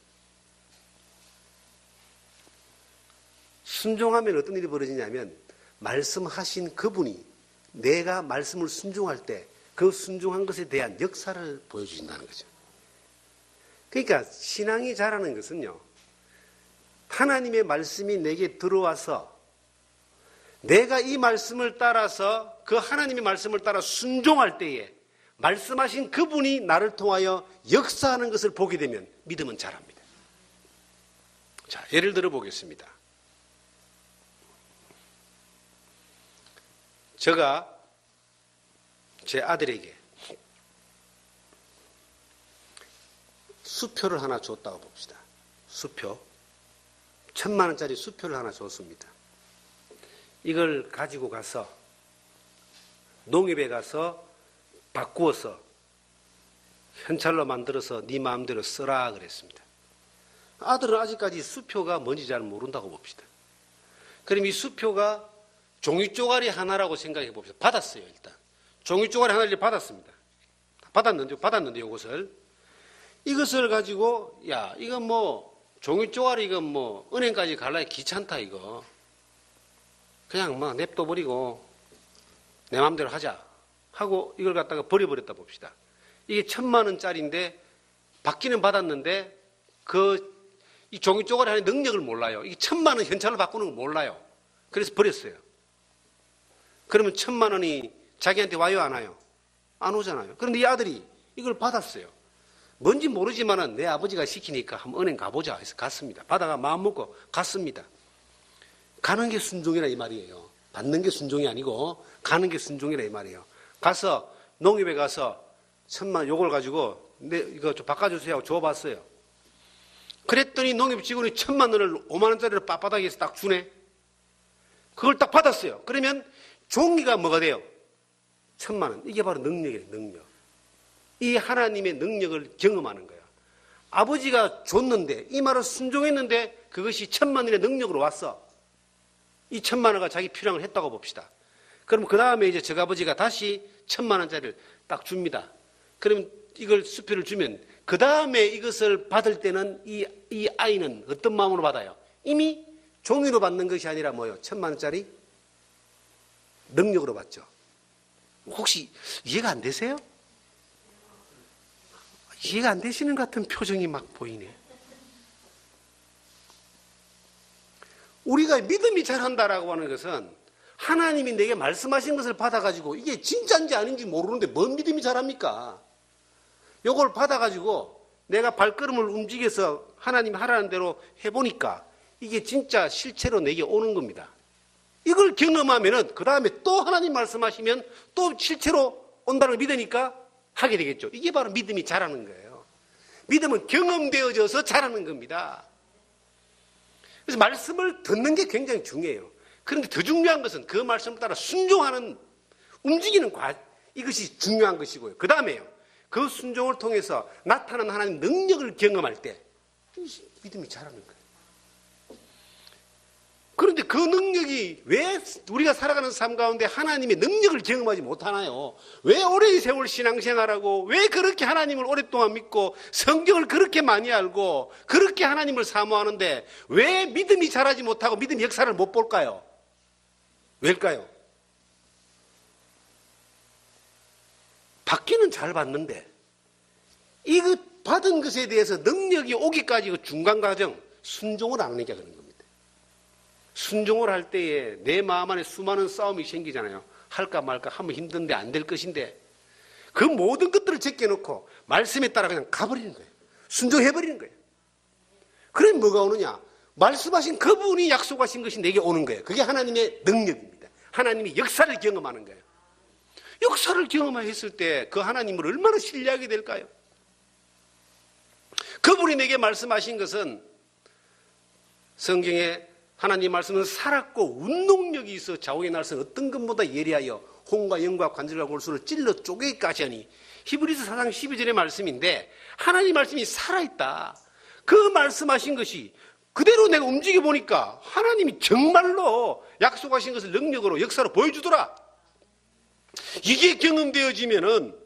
순종하면 어떤 일이 벌어지냐면, 말씀하신 그분이 내가 말씀을 순종할 때 그 순종한 것에 대한 역사를 보여주신다는 거죠. 그러니까 신앙이 자라는 것은요, 하나님의 말씀이 내게 들어와서 내가 이 말씀을 따라서 그 하나님의 말씀을 따라 순종할 때에 말씀하신 그분이 나를 통하여 역사하는 것을 보게 되면 믿음은 자랍니다. 자, 예를 들어 보겠습니다. 제가 제 아들에게 수표를 하나 줬다고 봅시다. 수표. 1,000만 원짜리 수표를 하나 줬습니다. 이걸 가지고 가서 농협에 가서 바꾸어서 현찰로 만들어서 네 마음대로 써라 그랬습니다. 아들은 아직까지 수표가 뭔지 잘 모른다고 봅시다. 그럼 이 수표가 종이 쪼가리 하나라고 생각해 봅시다. 받았어요, 일단. 종이 쪼가리 하나를 받았습니다. 받았는데 이것을 가지고, 야, 이건 뭐 종이 쪼가리 이건 뭐 은행까지 갈라야 귀찮다 이거. 그냥 뭐 냅둬버리고 내 마음대로 하자 하고 이걸 갖다가 버려버렸다 봅시다. 이게 1,000만 원짜리인데 받기는 받았는데 이 종이 쪼가리 하나의 능력을 몰라요. 이게 1,000만 원 현찰로 바꾸는 걸 몰라요. 그래서 버렸어요. 그러면 1,000만 원이 자기한테 와요, 안 와요? 안 오잖아요. 그런데 이 아들이 이걸 받았어요. 뭔지 모르지만은 내 아버지가 시키니까 한번 은행 가보자 해서 갔습니다. 받아가 마음 먹고 갔습니다. 가는 게 순종이라 이 말이에요. 받는 게 순종이 아니고 가는 게 순종이라 이 말이에요. 가서 농협에 가서 1,000만 원 요걸 가지고 이거 좀 바꿔주세요 하고 줘봤어요. 그랬더니 농협 직원이 1,000만 원을 5만 원짜리를 빳빳하게 딱 주네. 그걸 딱 받았어요. 그러면 종이가 뭐가 돼요? 1,000만 원. 이게 바로 능력이에요, 능력. 이 하나님의 능력을 경험하는 거예요. 아버지가 줬는데, 이 말을 순종했는데 그것이 1,000만 원의 능력으로 왔어. 이 1,000만 원가 자기 필요한 걸 했다고 봅시다. 그럼 그 다음에 이제 저 아버지가 다시 1,000만 원짜리를 딱 줍니다. 그러면 이걸 수표를 주면 그 다음에 이것을 받을 때는 이 아이는 어떤 마음으로 받아요? 이미 종이로 받는 것이 아니라 뭐예요? 1,000만 원짜리 능력으로 받죠. 혹시 이해가 안 되세요? 이해가 안 되시는 것 같은 표정이 막 보이네. 우리가 믿음이 자란다라고 하는 것은 하나님이 내게 말씀하신 것을 받아가지고 이게 진짜인지 아닌지 모르는데 뭔 믿음이 자랍니까? 이걸 받아가지고 내가 발걸음을 움직여서 하나님 하라는 대로 해보니까 이게 진짜 실체로 내게 오는 겁니다. 이걸 경험하면은 그 다음에 또 하나님 말씀하시면 또 실체로 온다는 걸 믿으니까 하게 되겠죠. 이게 바로 믿음이 자라는 거예요. 믿음은 경험되어져서 자라는 겁니다. 그래서 말씀을 듣는 게 굉장히 중요해요. 그런데 더 중요한 것은 그 말씀을 따라 순종하는, 움직이는 이것이 중요한 것이고요. 그 다음에요. 그 순종을 통해서 나타나는 하나님 능력을 경험할 때 믿음이 자라는 거예요. 그런데 그 능력이 왜 우리가 살아가는 삶 가운데 하나님의 능력을 경험하지 못하나요? 왜 오랜 세월 신앙생활하고 왜 그렇게 하나님을 오랫동안 믿고 성경을 그렇게 많이 알고 그렇게 하나님을 사모하는데 왜 믿음이 자라지 못하고 믿음의 역사를 못 볼까요? 왜일까요? 받기는 잘 받는데 이거 받은 것에 대해서 능력이 오기까지 그 중간 과정 순종을 안 하니까 그런 겁니다. 순종을 할 때에 내 마음 안에 수많은 싸움이 생기잖아요. 할까 말까 하면 힘든데 안 될 것인데 그 모든 것들을 제껴놓고 말씀에 따라 그냥 가버리는 거예요. 순종해버리는 거예요. 그럼 뭐가 오느냐? 말씀하신 그분이 약속하신 것이 내게 오는 거예요. 그게 하나님의 능력입니다. 하나님의 역사를 경험하는 거예요. 역사를 경험했을 때 그 하나님을 얼마나 신뢰하게 될까요? 그분이 내게 말씀하신 것은 성경에 하나님 말씀은 살았고 운동력이 있어 좌우의 날선 어떤 것보다 예리하여 혼과 영과 관절과 골수를 찔러 쪼개기까지 하니. 히브리서 4장 12절의 말씀인데 하나님 말씀이 살아있다. 그 말씀하신 것이 그대로 내가 움직여 보니까 하나님이 정말로 약속하신 것을 능력으로 역사로 보여주더라. 이게 경험되어지면은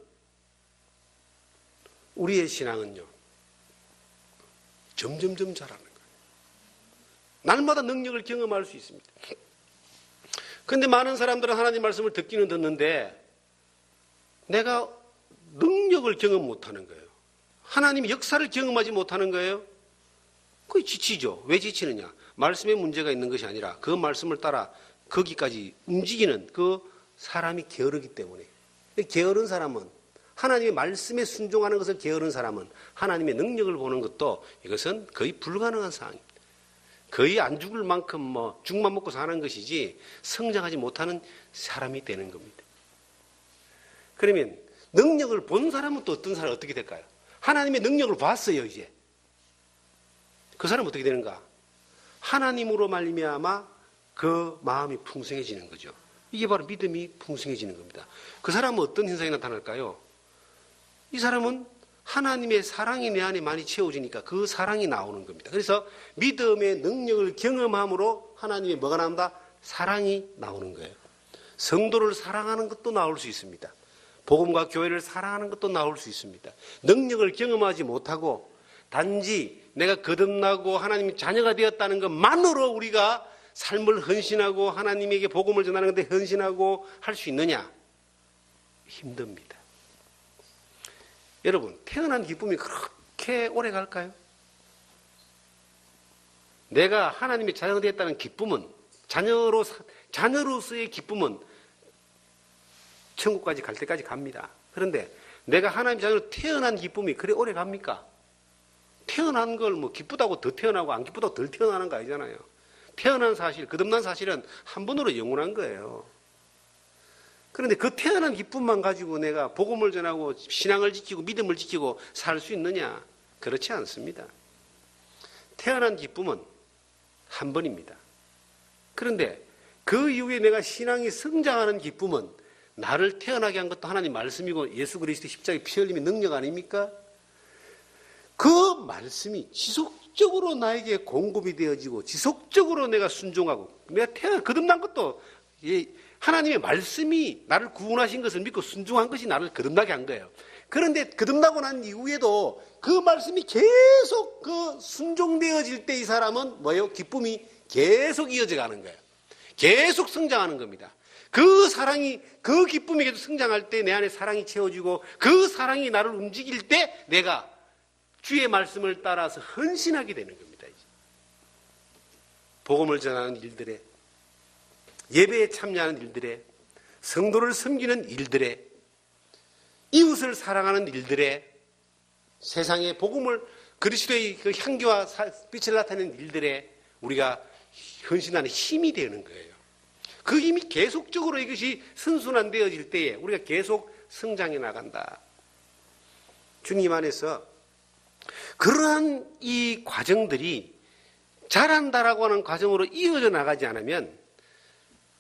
우리의 신앙은요 점점점 자라는 거예요. 날마다 능력을 경험할 수 있습니다. 그런데 많은 사람들은 하나님 말씀을 듣기는 듣는데 내가 능력을 경험 못하는 거예요. 하나님의 역사를 경험하지 못하는 거예요. 그게 지치죠. 왜 지치느냐? 말씀에 문제가 있는 것이 아니라 그 말씀을 따라 거기까지 움직이는 그 사람이 게으르기 때문에. 게으른 사람은 하나님의 말씀에 순종하는 것을 게으른 사람은 하나님의 능력을 보는 것도 이것은 거의 불가능한 상황입니다. 거의 안 죽을 만큼 죽만 먹고 사는 것이지 성장하지 못하는 사람이 되는 겁니다. 그러면 능력을 본 사람은 또 어떤 사람은 어떻게 될까요? 하나님의 능력을 봤어요. 이제 그 사람은 어떻게 되는가? 하나님으로 말미암아 그 마음이 풍성해지는 거죠. 이게 바로 믿음이 풍성해지는 겁니다. 그 사람은 어떤 현상이 나타날까요? 이 사람은 하나님의 사랑이 내 안에 많이 채워지니까 그 사랑이 나오는 겁니다. 그래서 믿음의 능력을 경험함으로 하나님의 뭐가 나온다? 사랑이 나오는 거예요. 성도를 사랑하는 것도 나올 수 있습니다. 복음과 교회를 사랑하는 것도 나올 수 있습니다. 능력을 경험하지 못하고 단지 내가 거듭나고 하나님의 자녀가 되었다는 것만으로 우리가 삶을 헌신하고 하나님에게 복음을 전하는 것에 헌신하고 할 수 있느냐? 힘듭니다. 여러분, 태어난 기쁨이 그렇게 오래 갈까요? 내가 하나님의 자녀가 되었다는 기쁨은 자녀로서의 기쁨은 천국까지 갈 때까지 갑니다. 그런데 내가 하나님의 자녀로 태어난 기쁨이 그래 오래 갑니까? 태어난 걸 기쁘다고 더 태어나고 안 기쁘다고 덜 태어나는 거 아니잖아요. 태어난 사실, 거듭난 사실은 한 번으로 영원한 거예요. 그런데 그 태어난 기쁨만 가지고 내가 복음을 전하고 신앙을 지키고 믿음을 지키고 살 수 있느냐? 그렇지 않습니다. 태어난 기쁨은 한 번입니다. 그런데 그 이후에 내가 신앙이 성장하는 기쁨은 나를 태어나게 한 것도 하나님 말씀이고 예수 그리스도의 십자가의 피 흘림의 능력 아닙니까? 그 말씀이 지속적으로 나에게 공급이 되어지고 지속적으로 내가 순종하고 내가 거듭난 것도 하나님의 말씀이 나를 구원하신 것을 믿고 순종한 것이 나를 거듭나게 한 거예요. 그런데 거듭나고 난 이후에도 그 말씀이 계속 순종되어질 때 이 사람은 뭐예요? 기쁨이 계속 이어져 가는 거예요. 계속 성장하는 겁니다. 그 사랑이, 그 기쁨이 계속 성장할 때 내 안에 사랑이 채워지고 그 사랑이 나를 움직일 때 내가 주의 말씀을 따라서 헌신하게 되는 겁니다. 이제. 복음을 전하는 일들에, 예배에 참여하는 일들에, 성도를 섬기는 일들에, 이웃을 사랑하는 일들에, 세상에 복음을 그리스도의 그 향기와 빛을 나타내는 일들에 우리가 헌신하는 힘이 되는 거예요. 그 힘이 계속적으로 이것이 선순환되어질 때에 우리가 계속 성장해 나간다. 주님 안에서 그러한 이 과정들이 자란다라고 하는 과정으로 이어져 나가지 않으면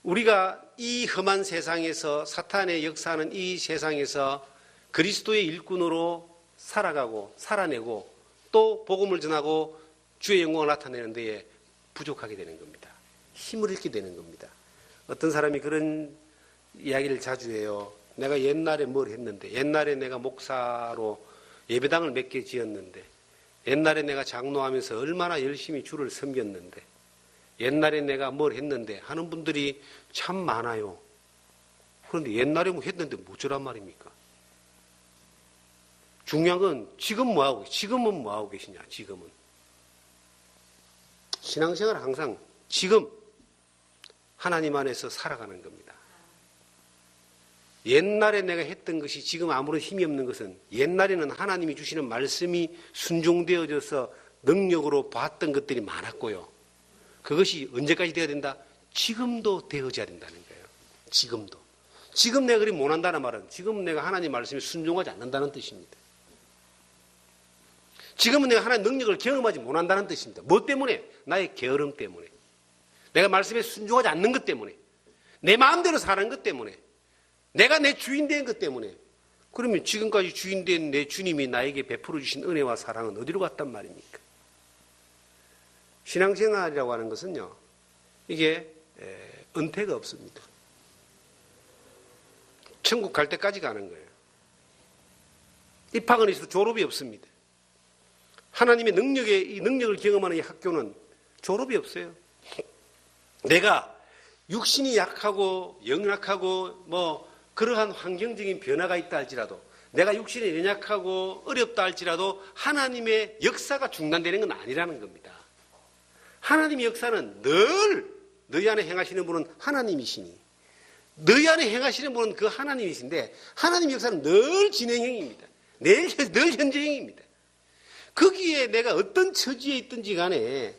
우리가 이 험한 세상에서 사탄의 역사하는 이 세상에서 그리스도의 일꾼으로 살아가고 살아내고 또 복음을 전하고 주의 영광을 나타내는 데에 부족하게 되는 겁니다. 힘을 잃게 되는 겁니다. 어떤 사람이 그런 이야기를 자주 해요. 내가 옛날에 뭘 했는데, 옛날에 내가 목사로 예배당을 몇 개 지었는데, 옛날에 내가 장로하면서 얼마나 열심히 주를 섬겼는데, 옛날에 내가 뭘 했는데 하는 분들이 참 많아요. 그런데 옛날에 뭐 했는데 뭐쩌란 말입니까? 중요한 건 지금은 뭐 하고 계시냐, 지금은. 신앙생활은 항상 지금 하나님 안에서 살아가는 겁니다. 옛날에 내가 했던 것이 지금 아무런 힘이 없는 것은 옛날에는 하나님이 주시는 말씀이 순종되어져서 능력으로 봤던 것들이 많았고요. 그것이 언제까지 되어야 된다? 지금도 되어져야 된다는 거예요. 지금도. 지금 내가 그리 못한다는 말은 지금 내가 하나님 말씀에 순종하지 않는다는 뜻입니다. 지금은 내가 하나님의 능력을 경험하지 못한다는 뜻입니다. 뭐 때문에? 나의 게으름 때문에. 내가 말씀에 순종하지 않는 것 때문에, 내 마음대로 사는 것 때문에, 내가 내 주인 된 것 때문에. 그러면 지금까지 주인 된 내 주님이 나에게 베풀어 주신 은혜와 사랑은 어디로 갔단 말입니까? 신앙생활이라고 하는 것은요, 이게 은퇴가 없습니다. 천국 갈 때까지 가는 거예요. 입학은 있어도 졸업이 없습니다. 하나님의 이 능력을 경험하는 이 학교는 졸업이 없어요. 내가 육신이 약하고 영약하고 그러한 환경적인 변화가 있다 할지라도, 내가 육신이 연약하고 어렵다 할지라도 하나님의 역사가 중단되는 건 아니라는 겁니다. 하나님의 역사는 늘 너희 안에 행하시는 분은 하나님이시니, 너희 안에 행하시는 분은 그 하나님이신데, 하나님의 역사는 늘 진행형입니다. 늘 현재형입니다. 거기에 내가 어떤 처지에 있든지 간에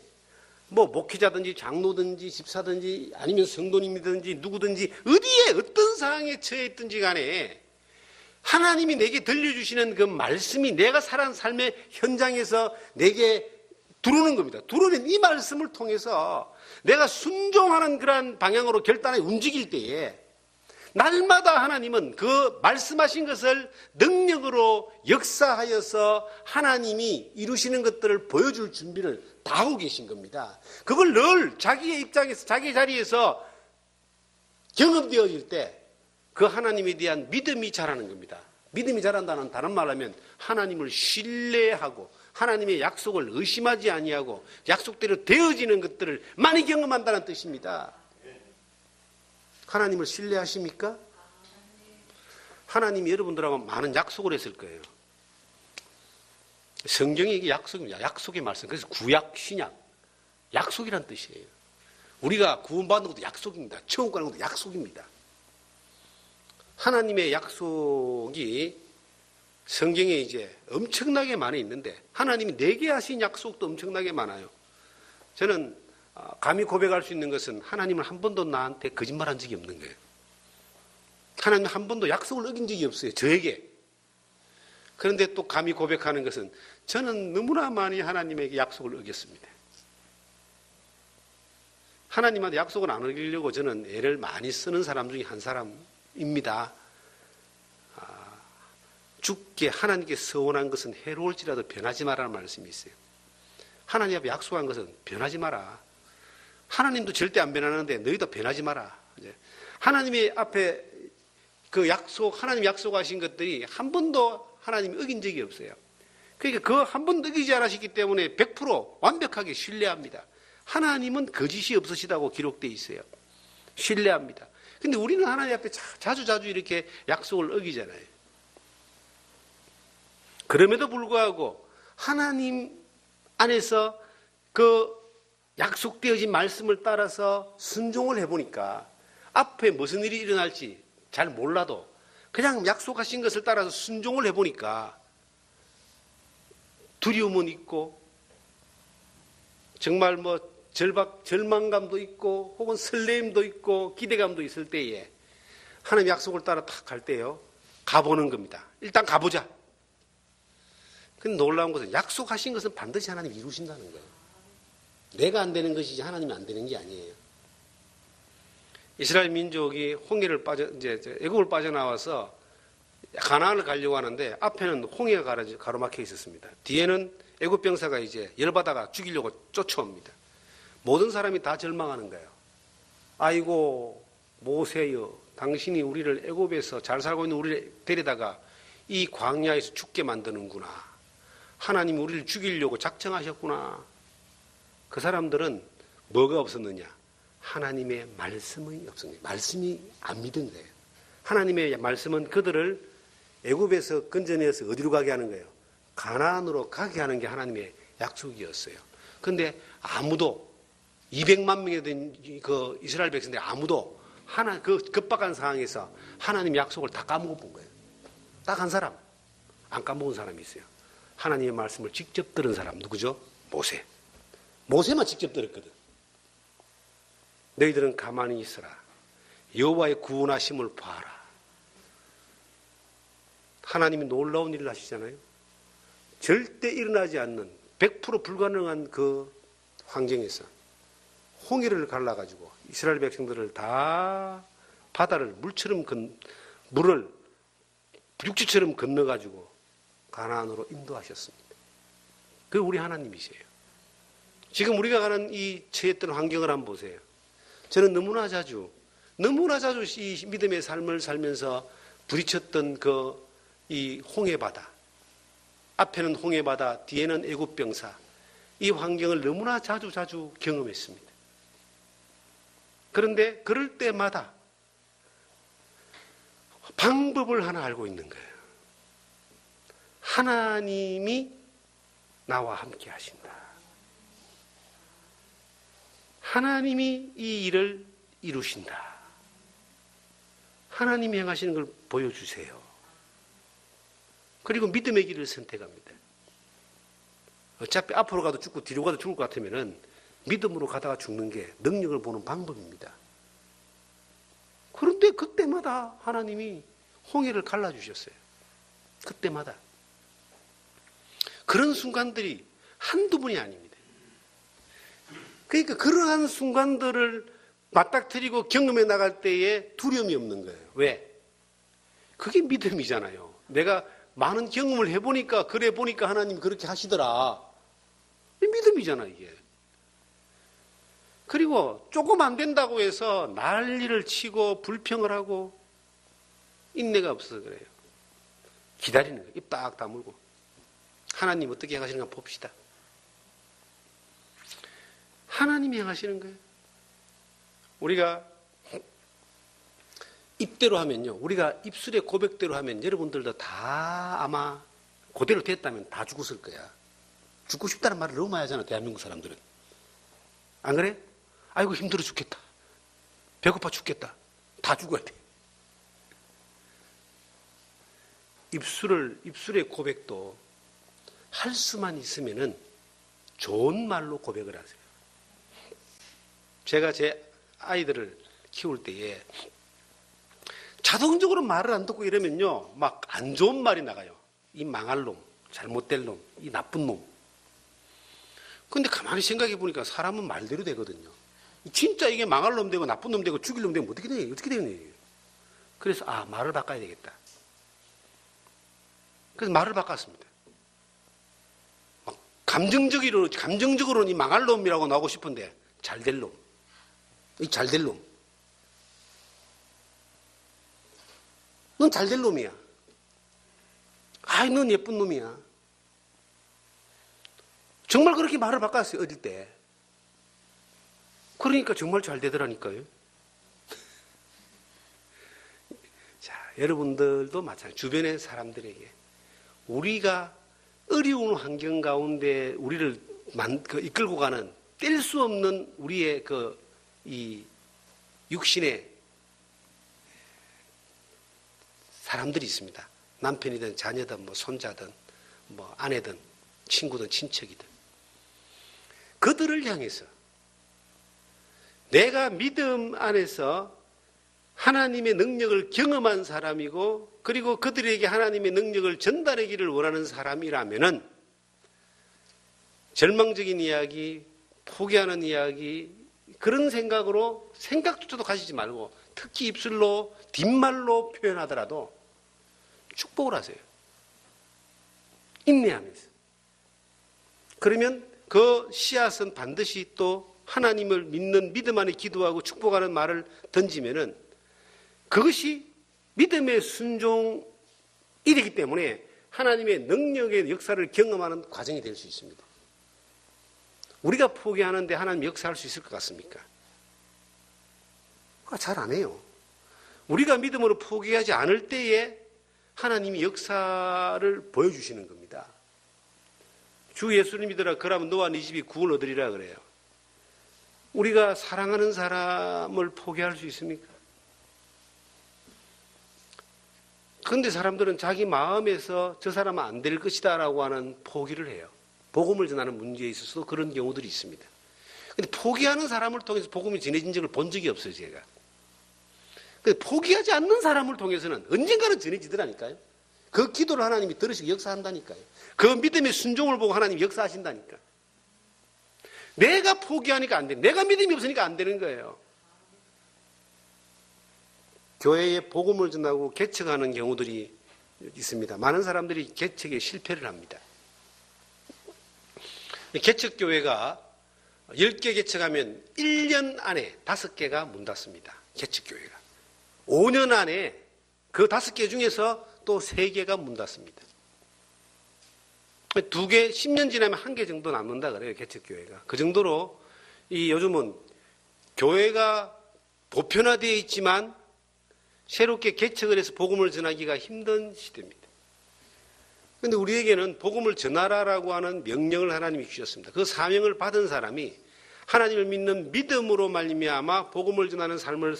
목회자든지 장로든지 집사든지 아니면 성도님이든지 누구든지 어디에 어떤 상황에 처해 있든지 간에 하나님이 내게 들려주시는 그 말씀이 내가 살아온 삶의 현장에서 내게 들어오는 겁니다. 들어오는 이 말씀을 통해서 내가 순종하는 그러한 방향으로 결단에 움직일 때에 날마다 하나님은 그 말씀하신 것을 능력으로 역사하여서 하나님이 이루시는 것들을 보여줄 준비를 다 하고 계신 겁니다. 그걸 늘 자기의 입장에서, 자기의 자리에서 경험되어질 때 그 하나님에 대한 믿음이 자라는 겁니다. 믿음이 자란다는 다른 말로 하면 하나님을 신뢰하고 하나님의 약속을 의심하지 아니하고 약속대로 되어지는 것들을 많이 경험한다는 뜻입니다. 하나님을 신뢰하십니까? 하나님이 여러분들하고 많은 약속을 했을 거예요. 성경이 이게 약속입니다. 약속의 말씀. 그래서 구약, 신약, 약속이란 뜻이에요. 우리가 구원받는 것도 약속입니다. 천국 가는 것도 약속입니다. 하나님의 약속이 성경에 이제 엄청나게 많이 있는데 하나님이 내게 하신 약속도 엄청나게 많아요. 저는 감히 고백할 수 있는 것은 하나님은 한 번도 나한테 거짓말한 적이 없는 거예요. 하나님 한 번도 약속을 어긴 적이 없어요. 저에게. 그런데 또 감히 고백하는 것은 저는 너무나 많이 하나님에게 약속을 어겼습니다. 하나님한테 약속을 안 어기려고 저는 애를 많이 쓰는 사람 중에 한 사람입니다. 죽게 하나님께 서원한 것은 해로울지라도 변하지 마라는 말씀이 있어요. 하나님 앞에 약속한 것은 변하지 마라. 하나님도 절대 안 변하는데 너희도 변하지 마라. 하나님의 앞에 그 약속, 하나님 약속하신 것들이 한 번도 하나님이 어긴 적이 없어요. 그러니까 그 한 번도 어기지 않으셨기 때문에 100% 완벽하게 신뢰합니다. 하나님은 거짓이 없으시다고 기록되어 있어요. 신뢰합니다. 근데 우리는 하나님 앞에 자주 이렇게 약속을 어기잖아요. 그럼에도 불구하고 하나님 안에서 그 약속되어진 말씀을 따라서 순종을 해보니까 앞에 무슨 일이 일어날지 잘 몰라도 그냥 약속하신 것을 따라서 순종을 해보니까 두려움은 있고 정말 절망감도 있고 혹은 설레임도 있고 기대감도 있을 때에 하나님 약속을 따라 탁 갈 때요, 가보는 겁니다. 일단 가보자. 근데 놀라운 것은 약속하신 것은 반드시 하나님이 이루신다는 거예요. 내가 안 되는 것이지 하나님이 안 되는 게 아니에요. 이스라엘 민족이 애굽을 빠져나와서 가나안을 가려고 하는데 앞에는 홍해가 가로막혀 있었습니다. 뒤에는 애굽 병사가 이제 열받아가 죽이려고 쫓아옵니다. 모든 사람이 다 절망하는 거예요. 아이고 모세여, 당신이 우리를 애굽에서 잘 살고 있는 우리를 데려다가 이 광야에서 죽게 만드는구나. 하나님이 우리를 죽이려고 작정하셨구나. 그 사람들은 뭐가 없었느냐? 하나님의 말씀이 없었느냐? 말씀이 안 믿은 거예요. 하나님의 말씀은 그들을 애굽에서 건져내서 어디로 가게 하는 거예요? 가나안으로 가게 하는 게 하나님의 약속이었어요. 그런데 아무도 200만 명이 된 그 이스라엘 백성들이 아무도 그 급박한 상황에서 하나님의 약속을 다 까먹어 본 거예요. 딱 한 사람 안 까먹은 사람이 있어요. 하나님의 말씀을 직접 들은 사람 누구죠? 모세. 모세만 직접 들었거든. 너희들은 가만히 있어라. 여호와의 구원하심을 봐라. 하나님이 놀라운 일을 하시잖아요. 절대 일어나지 않는 100% 불가능한 그 환경에서 홍해를 갈라가지고 이스라엘 백성들을 다 바다를 물을 육지처럼 건너가지고 가나안으로 인도하셨습니다. 그 우리 하나님이세요. 지금 우리가 가는 이 처했던 환경을 한번 보세요. 저는 너무나 자주 이 믿음의 삶을 살면서 부딪혔던 이 홍해바다, 앞에는 홍해바다, 뒤에는 애굽병사, 이 환경을 너무나 자주 경험했습니다. 그런데 그럴 때마다 방법을 하나 알고 있는 거예요. 하나님이 나와 함께 하신다. 하나님이 이 일을 이루신다. 하나님이 행하시는 걸 보여주세요. 그리고 믿음의 길을 선택합니다. 어차피 앞으로 가도 죽고 뒤로 가도 죽을 것 같으면은 믿음으로 가다가 죽는 게 능력을 보는 방법입니다. 그런데 그때마다 하나님이 홍해를 갈라주셨어요. 그때마다. 그런 순간들이 한두 번이 아닙니다. 그러니까 그러한 순간들을 맞닥뜨리고 경험해 나갈 때에 두려움이 없는 거예요. 왜? 그게 믿음이잖아요. 내가 많은 경험을 해보니까, 그래 보니까 하나님이 그렇게 하시더라. 믿음이잖아, 이게. 그리고 조금 안 된다고 해서 난리를 치고 불평을 하고 인내가 없어서 그래요. 기다리는 거예요. 입 딱 다물고. 하나님 어떻게 행하시는가 봅시다. 하나님이 행하시는 거예요. 우리가 입대로 하면요. 우리가 입술의 고백대로 하면 여러분들도 다 아마 그대로 됐다면 다 죽었을 거야. 죽고 싶다는 말을 너무 많이 하잖아, 대한민국 사람들은. 안 그래? 아이고 힘들어 죽겠다. 배고파 죽겠다. 다 죽어야 돼. 입술의 고백도 할 수만 있으면은 좋은 말로 고백을 하세요. 제가 제 아이들을 키울 때에 자동적으로 말을 안 듣고 이러면요, 막 안 좋은 말이 나가요. 이 망할 놈, 잘못될 놈, 이 나쁜 놈. 근데 가만히 생각해 보니까 사람은 말대로 되거든요. 진짜 이게 망할 놈 되고 나쁜 놈 되고 죽일 놈 되면 어떻게 되겠니? 그래서 말을 바꿔야 되겠다. 그래서 말을 바꿨습니다. 감정적으로는 이 망할 놈이라고 나오고 싶은데 잘될 놈. 이 잘될 놈. 넌 잘될 놈이야. 넌 예쁜 놈이야. 정말 그렇게 말을 바꿨어요, 어릴 때. 그러니까 정말 잘 되더라니까요. 자, 여러분들도 마찬가지. 주변의 사람들에게 우리가 어려운 환경 가운데 우리를 이끌고 가는 뗄 수 없는 우리의 이 육신의 사람들이 있습니다. 남편이든 자녀든 손자든 아내든 친구든 친척이든 그들을 향해서 내가 믿음 안에서 하나님의 능력을 경험한 사람이고 그리고 그들에게 하나님의 능력을 전달하기를 원하는 사람이라면은 절망적인 이야기, 포기하는 이야기 그런 생각조차도 가지지 말고 특히 입술로 뒷말로 표현하더라도 축복을 하세요. 인내하면서. 그러면 그 씨앗은 반드시 또 하나님을 믿는 믿음 안에 기도하고 축복하는 말을 던지면은 그것이 믿음의 순종이기 때문에 하나님의 능력의 역사를 경험하는 과정이 될 수 있습니다. 우리가 포기하는데 하나님 역사할 수 있을 것 같습니까? 잘 안 해요. 우리가 믿음으로 포기하지 않을 때에 하나님이 역사를 보여주시는 겁니다. 주 예수를 믿으라 그러면 너와 네 집이 구원 얻으리라 그래요. 우리가 사랑하는 사람을 포기할 수 있습니까? 그런데 사람들은 자기 마음에서 저 사람은 안 될 것이다 라고 하는 포기를 해요. 복음을 전하는 문제에 있어서도 그런 경우들이 있습니다. 그런데 포기하는 사람을 통해서 복음이 전해진 적을 본 적이 없어요, 제가. 근데 포기하지 않는 사람을 통해서는 언젠가는 전해지더라니까요. 그 기도를 하나님이 들으시고 역사한다니까요. 그 믿음의 순종을 보고 하나님이 역사하신다니까. 내가 포기하니까 안 돼. 내가 믿음이 없으니까 안 되는 거예요. 교회에 복음을 전하고 개척하는 경우들이 있습니다. 많은 사람들이 개척에 실패를 합니다. 개척교회가 10개 개척하면 1년 안에 5개가 문 닫습니다. 개척교회가. 5년 안에 그 5개 중에서 또 3개가 문 닫습니다. 2개, 10년 지나면 1개 정도 남는다 그래요, 개척교회가. 그 정도로 요즘은 교회가 보편화되어 있지만 새롭게 개척을 해서 복음을 전하기가 힘든 시대입니다. 그런데 우리에게는 복음을 전하라라고 하는 명령을 하나님이 주셨습니다. 그 사명을 받은 사람이 하나님을 믿는 믿음으로 말미암아 복음을 전하는 삶을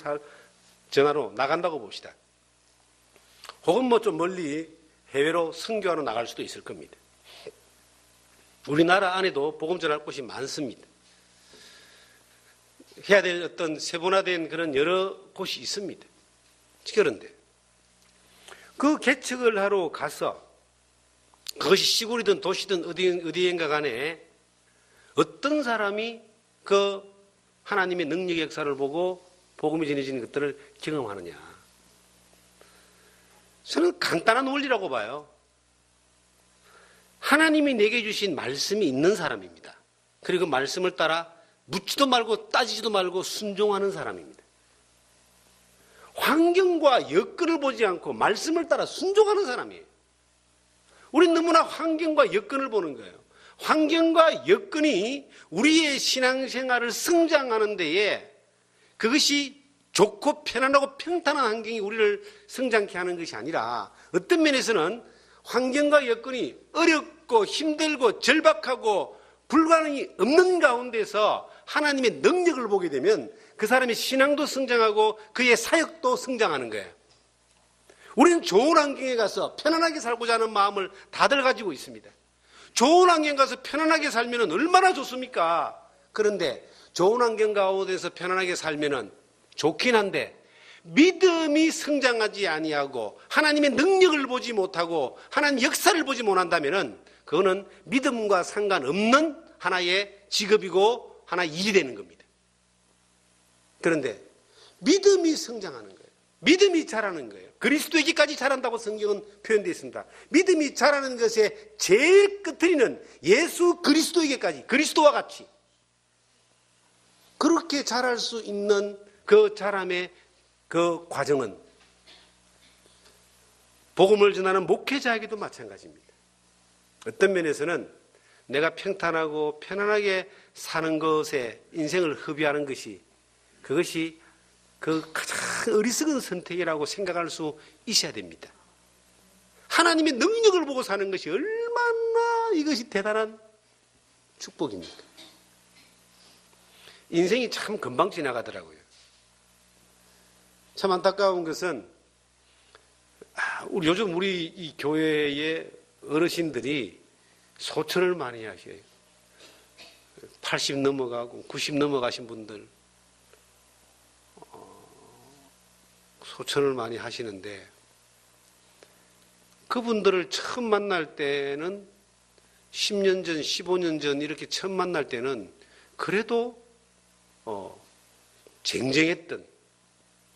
전하러 나간다고 봅시다. 혹은 뭐 좀 멀리 해외로 선교하러 나갈 수도 있을 겁니다. 우리나라 안에도 복음 전할 곳이 많습니다. 해야 될 어떤 세분화된 그런 여러 곳이 있습니다. 그런데 그 개척을 하러 가서 그것이 시골이든 도시든 어디인가 간에 어떤 사람이 그 하나님의 능력의 역사를 보고 복음이 전해지는 것들을 경험하느냐. 저는 간단한 원리라고 봐요. 하나님이 내게 주신 말씀이 있는 사람입니다. 그리고 그 말씀을 따라 묻지도 말고 따지지도 말고 순종하는 사람입니다. 환경과 여건을 보지 않고 말씀을 따라 순종하는 사람이에요. 우리는 너무나 환경과 여건을 보는 거예요. 환경과 여건이 우리의 신앙생활을 성장하는 데에 그것이 좋고 편안하고 평탄한 환경이 우리를 성장케 하는 것이 아니라 어떤 면에서는 환경과 여건이 어렵고 힘들고 절박하고 불가능이 없는 가운데서 하나님의 능력을 보게 되면 그 사람의 신앙도 성장하고 그의 사역도 성장하는 거예요. 우리는 좋은 환경에 가서 편안하게 살고자 하는 마음을 다들 가지고 있습니다. 좋은 환경 가서 편안하게 살면 얼마나 좋습니까? 그런데 좋은 환경 가운데서 편안하게 살면 좋긴 한데 믿음이 성장하지 아니하고 하나님의 능력을 보지 못하고 하나님의 역사를 보지 못한다면 그거는 믿음과 상관없는 하나의 직업이고 하나의 일이 되는 겁니다. 그런데 믿음이 성장하는 거예요. 믿음이 자라는 거예요. 그리스도에게까지 자란다고 성경은 표현되어 있습니다. 믿음이 자라는 것의 제일 끝트리는 예수 그리스도에게까지, 그리스도와 같이 그렇게 자랄 수 있는 그 자람의 그 과정은 복음을 전하는 목회자에게도 마찬가지입니다. 어떤 면에서는 내가 평탄하고 편안하게 사는 것에 인생을 허비하는 것이 그것이 그 가장 어리석은 선택이라고 생각할 수 있어야 됩니다. 하나님의 능력을 보고 사는 것이 얼마나 이것이 대단한 축복입니까? 인생이 참 금방 지나가더라고요. 참 안타까운 것은 요즘 우리 이 교회의 어르신들이 소천을 많이 하셔요. 80 넘어가고 90 넘어가신 분들 소천을 많이 하시는데 그분들을 처음 만날 때는 10년 전, 15년 전 이렇게 처음 만날 때는 그래도 쟁쟁했던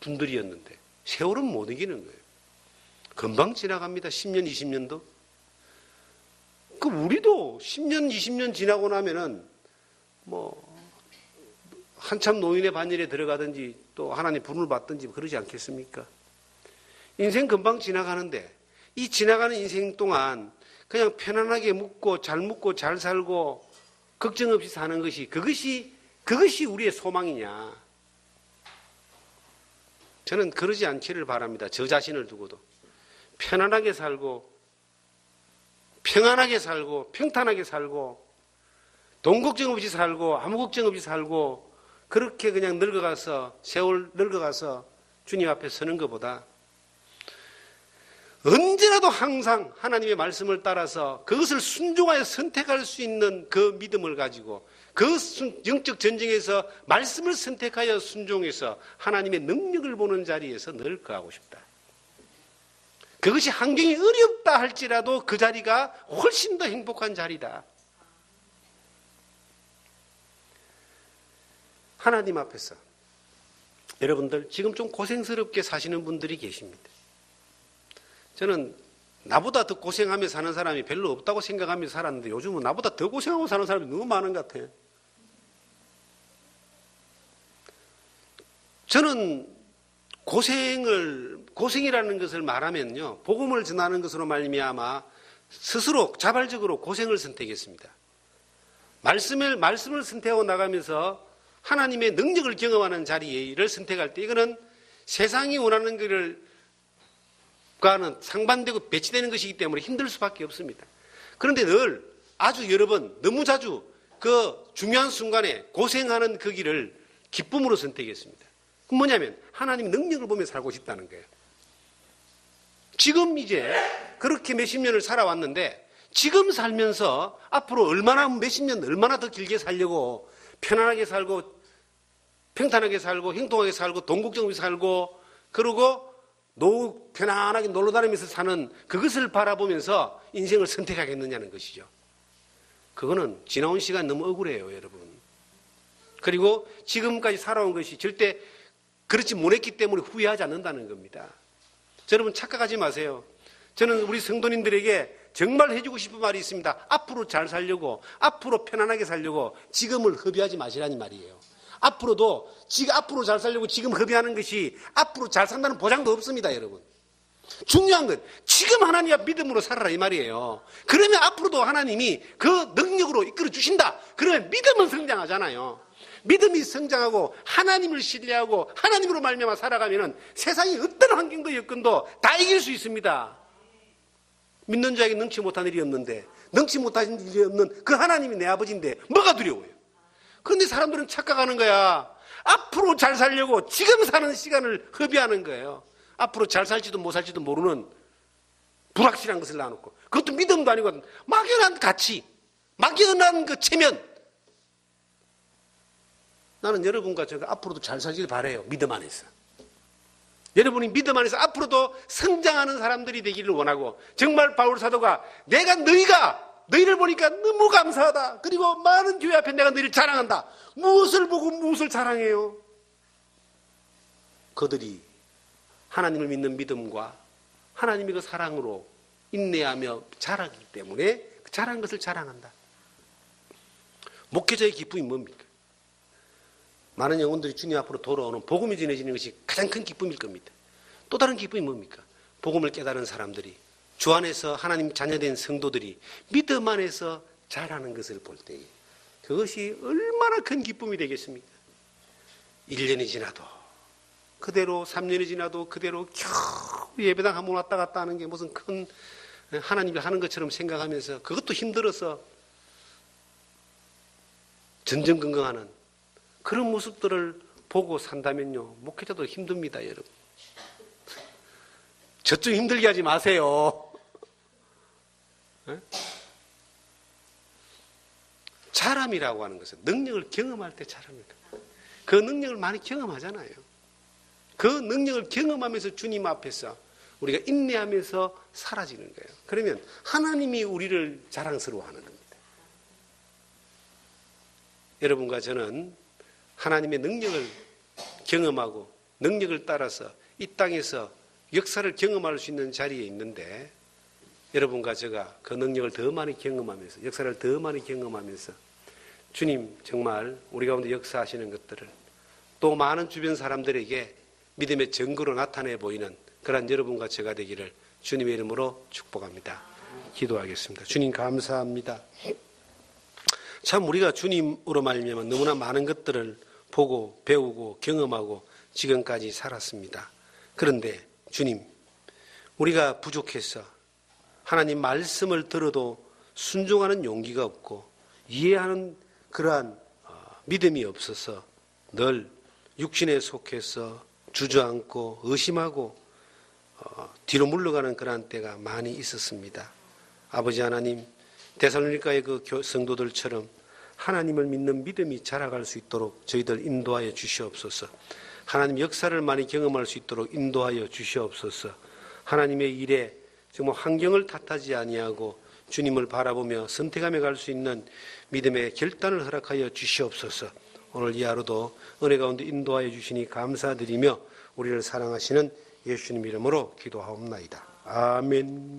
분들이었는데 세월은 못 이기는 거예요. 금방 지나갑니다. 10년, 20년도. 그 우리도 10년, 20년 지나고 나면은 한참 노인의 반열에 들어가든지 또 하나님 부름을 받든지 그러지 않겠습니까? 인생 금방 지나가는데 이 지나가는 인생 동안 그냥 편안하게 묵고 잘 살고 걱정 없이 사는 것이 그것이 우리의 소망이냐? 저는 그러지 않기를 바랍니다. 저 자신을 두고도 편안하게 살고 평안하게 살고 평탄하게 살고 돈 걱정 없이 살고 아무 걱정 없이 살고 그렇게 그냥 늙어가서 세월 늙어가서 주님 앞에 서는 것보다 언제라도 항상 하나님의 말씀을 따라서 그것을 순종하여 선택할 수 있는 그 믿음을 가지고 그 영적 전쟁에서 말씀을 선택하여 순종해서 하나님의 능력을 보는 자리에서 늘 거하고 싶다. 그것이 환경이 어렵다 할지라도 그 자리가 훨씬 더 행복한 자리다. 하나님 앞에서 여러분들 지금 좀 고생스럽게 사시는 분들이 계십니다. 저는 나보다 더 고생하며 사는 사람이 별로 없다고 생각하며 살았는데 요즘은 나보다 더 고생하고 사는 사람이 너무 많은 것 같아요. 저는 고생이라는 것을 말하면요, 복음을 전하는 것으로 말미암아 스스로 자발적으로 고생을 선택했습니다. 말씀을 선택하고 나가면서 하나님의 능력을 경험하는 자리를 선택할 때 이거는 세상이 원하는 것을 과는 상반되고 배치되는 것이기 때문에 힘들 수밖에 없습니다. 그런데 늘 아주 여러 번 너무 자주 그 중요한 순간에 고생하는 그 길을 기쁨으로 선택했습니다. 그건 뭐냐면 하나님의 능력을 보며 살고 싶다는 거예요. 지금 이제 그렇게 몇십 년을 살아왔는데 지금 살면서 앞으로 얼마나 몇십 년 얼마나 더 길게 살려고 편안하게 살고 평탄하게 살고 형통하게 살고 돈 걱정 없이 살고 그러고 노후 편안하게 놀러 다니면서 사는 그것을 바라보면서 인생을 선택하겠느냐는 것이죠. 그거는 지나온 시간 너무 억울해요, 여러분. 그리고 지금까지 살아온 것이 절대 그렇지 못했기 때문에 후회하지 않는다는 겁니다. 여러분 착각하지 마세요. 저는 우리 성도님들에게 정말 해주고 싶은 말이 있습니다. 앞으로 잘 살려고, 앞으로 편안하게 살려고 지금을 허비하지 마시라는 말이에요. 앞으로 잘 살려고 지금 허비하는 것이 앞으로 잘 산다는 보장도 없습니다, 여러분. 중요한 건 지금 하나님과 믿음으로 살아라 이 말이에요. 그러면 앞으로도 하나님이 그 능력으로 이끌어 주신다. 그러면 믿음은 성장하잖아요. 믿음이 성장하고 하나님을 신뢰하고 하나님으로 말미암아 살아가면은 세상의 어떤 환경도 여건도 다 이길 수 있습니다. 믿는 자에게 능치 못한 일이 없는데, 능치 못한 일이 없는 그 하나님이 내 아버지인데 뭐가 두려워요? 그런데 사람들은 착각하는 거야. 앞으로 잘 살려고 지금 사는 시간을 허비하는 거예요. 앞으로 잘 살지도 못 살지도 모르는 불확실한 것을 놔놓고, 그것도 믿음도 아니고 막연한 가치, 막연한 그 체면. 나는 여러분과 제가 앞으로도 잘 살길 바라요. 믿음 안에서. 여러분이 믿음 안에서 앞으로도 성장하는 사람들이 되기를 원하고, 정말 바울 사도가 내가 너희를 보니까 너무 감사하다. 그리고 많은 교회 앞에 내가 너희를 자랑한다. 무엇을 보고 무엇을 자랑해요? 그들이 하나님을 믿는 믿음과 하나님의 그 사랑으로 인내하며 자라기 때문에 그 자란 것을 자랑한다. 목회자의 기쁨이 뭡니까? 많은 영혼들이 주님 앞으로 돌아오는 복음이 전해지는 것이 가장 큰 기쁨일 겁니다. 또 다른 기쁨이 뭡니까? 복음을 깨달은 사람들이, 주 안에서 하나님 자녀된 성도들이 믿음 안에서 자라는 것을 볼 때에 그것이 얼마나 큰 기쁨이 되겠습니까? 1년이 지나도 그대로, 3년이 지나도 그대로 겨우 예배당 한번 왔다 갔다 하는 게 무슨 큰 하나님이 하는 것처럼 생각하면서 그것도 힘들어서 전전긍긍하는 그런 모습들을 보고 산다면요, 목회자도 힘듭니다, 여러분. 저쪽 힘들게 하지 마세요. 네? 자람이라고 하는 것은 능력을 경험할 때 자람입니다. 그 능력을 많이 경험하잖아요. 그 능력을 경험하면서 주님 앞에서 우리가 인내하면서 사라지는 거예요. 그러면 하나님이 우리를 자랑스러워하는 겁니다. 여러분과 저는 하나님의 능력을 경험하고 능력을 따라서 이 땅에서 역사를 경험할 수 있는 자리에 있는데, 여러분과 제가 그 능력을 더 많이 경험하면서, 역사를 더 많이 경험하면서 주님 정말 우리 가운데 역사하시는 것들을 또 많은 주변 사람들에게 믿음의 증거로 나타내 보이는 그런 여러분과 제가 되기를 주님의 이름으로 축복합니다. 기도하겠습니다. 주님 감사합니다. 참 우리가 주님으로 말미암아 너무나 많은 것들을 보고 배우고 경험하고 지금까지 살았습니다. 그런데 주님, 우리가 부족해서 하나님 말씀을 들어도 순종하는 용기가 없고 이해하는 그러한 믿음이 없어서 늘 육신에 속해서 주저앉고 의심하고 뒤로 물러가는 그러한 때가 많이 있었습니다. 아버지 하나님, 데살로니가의 그 성도들처럼 하나님을 믿는 믿음이 자라갈 수 있도록 저희들 인도하여 주시옵소서. 하나님 역사를 많이 경험할 수 있도록 인도하여 주시옵소서. 하나님의 일에 정말 환경을 탓하지 아니하고 주님을 바라보며 선택하며 갈 수 있는 믿음의 결단을 허락하여 주시옵소서. 오늘 이 하루도 은혜 가운데 인도하여 주시니 감사드리며 우리를 사랑하시는 예수님 이름으로 기도하옵나이다. 아멘.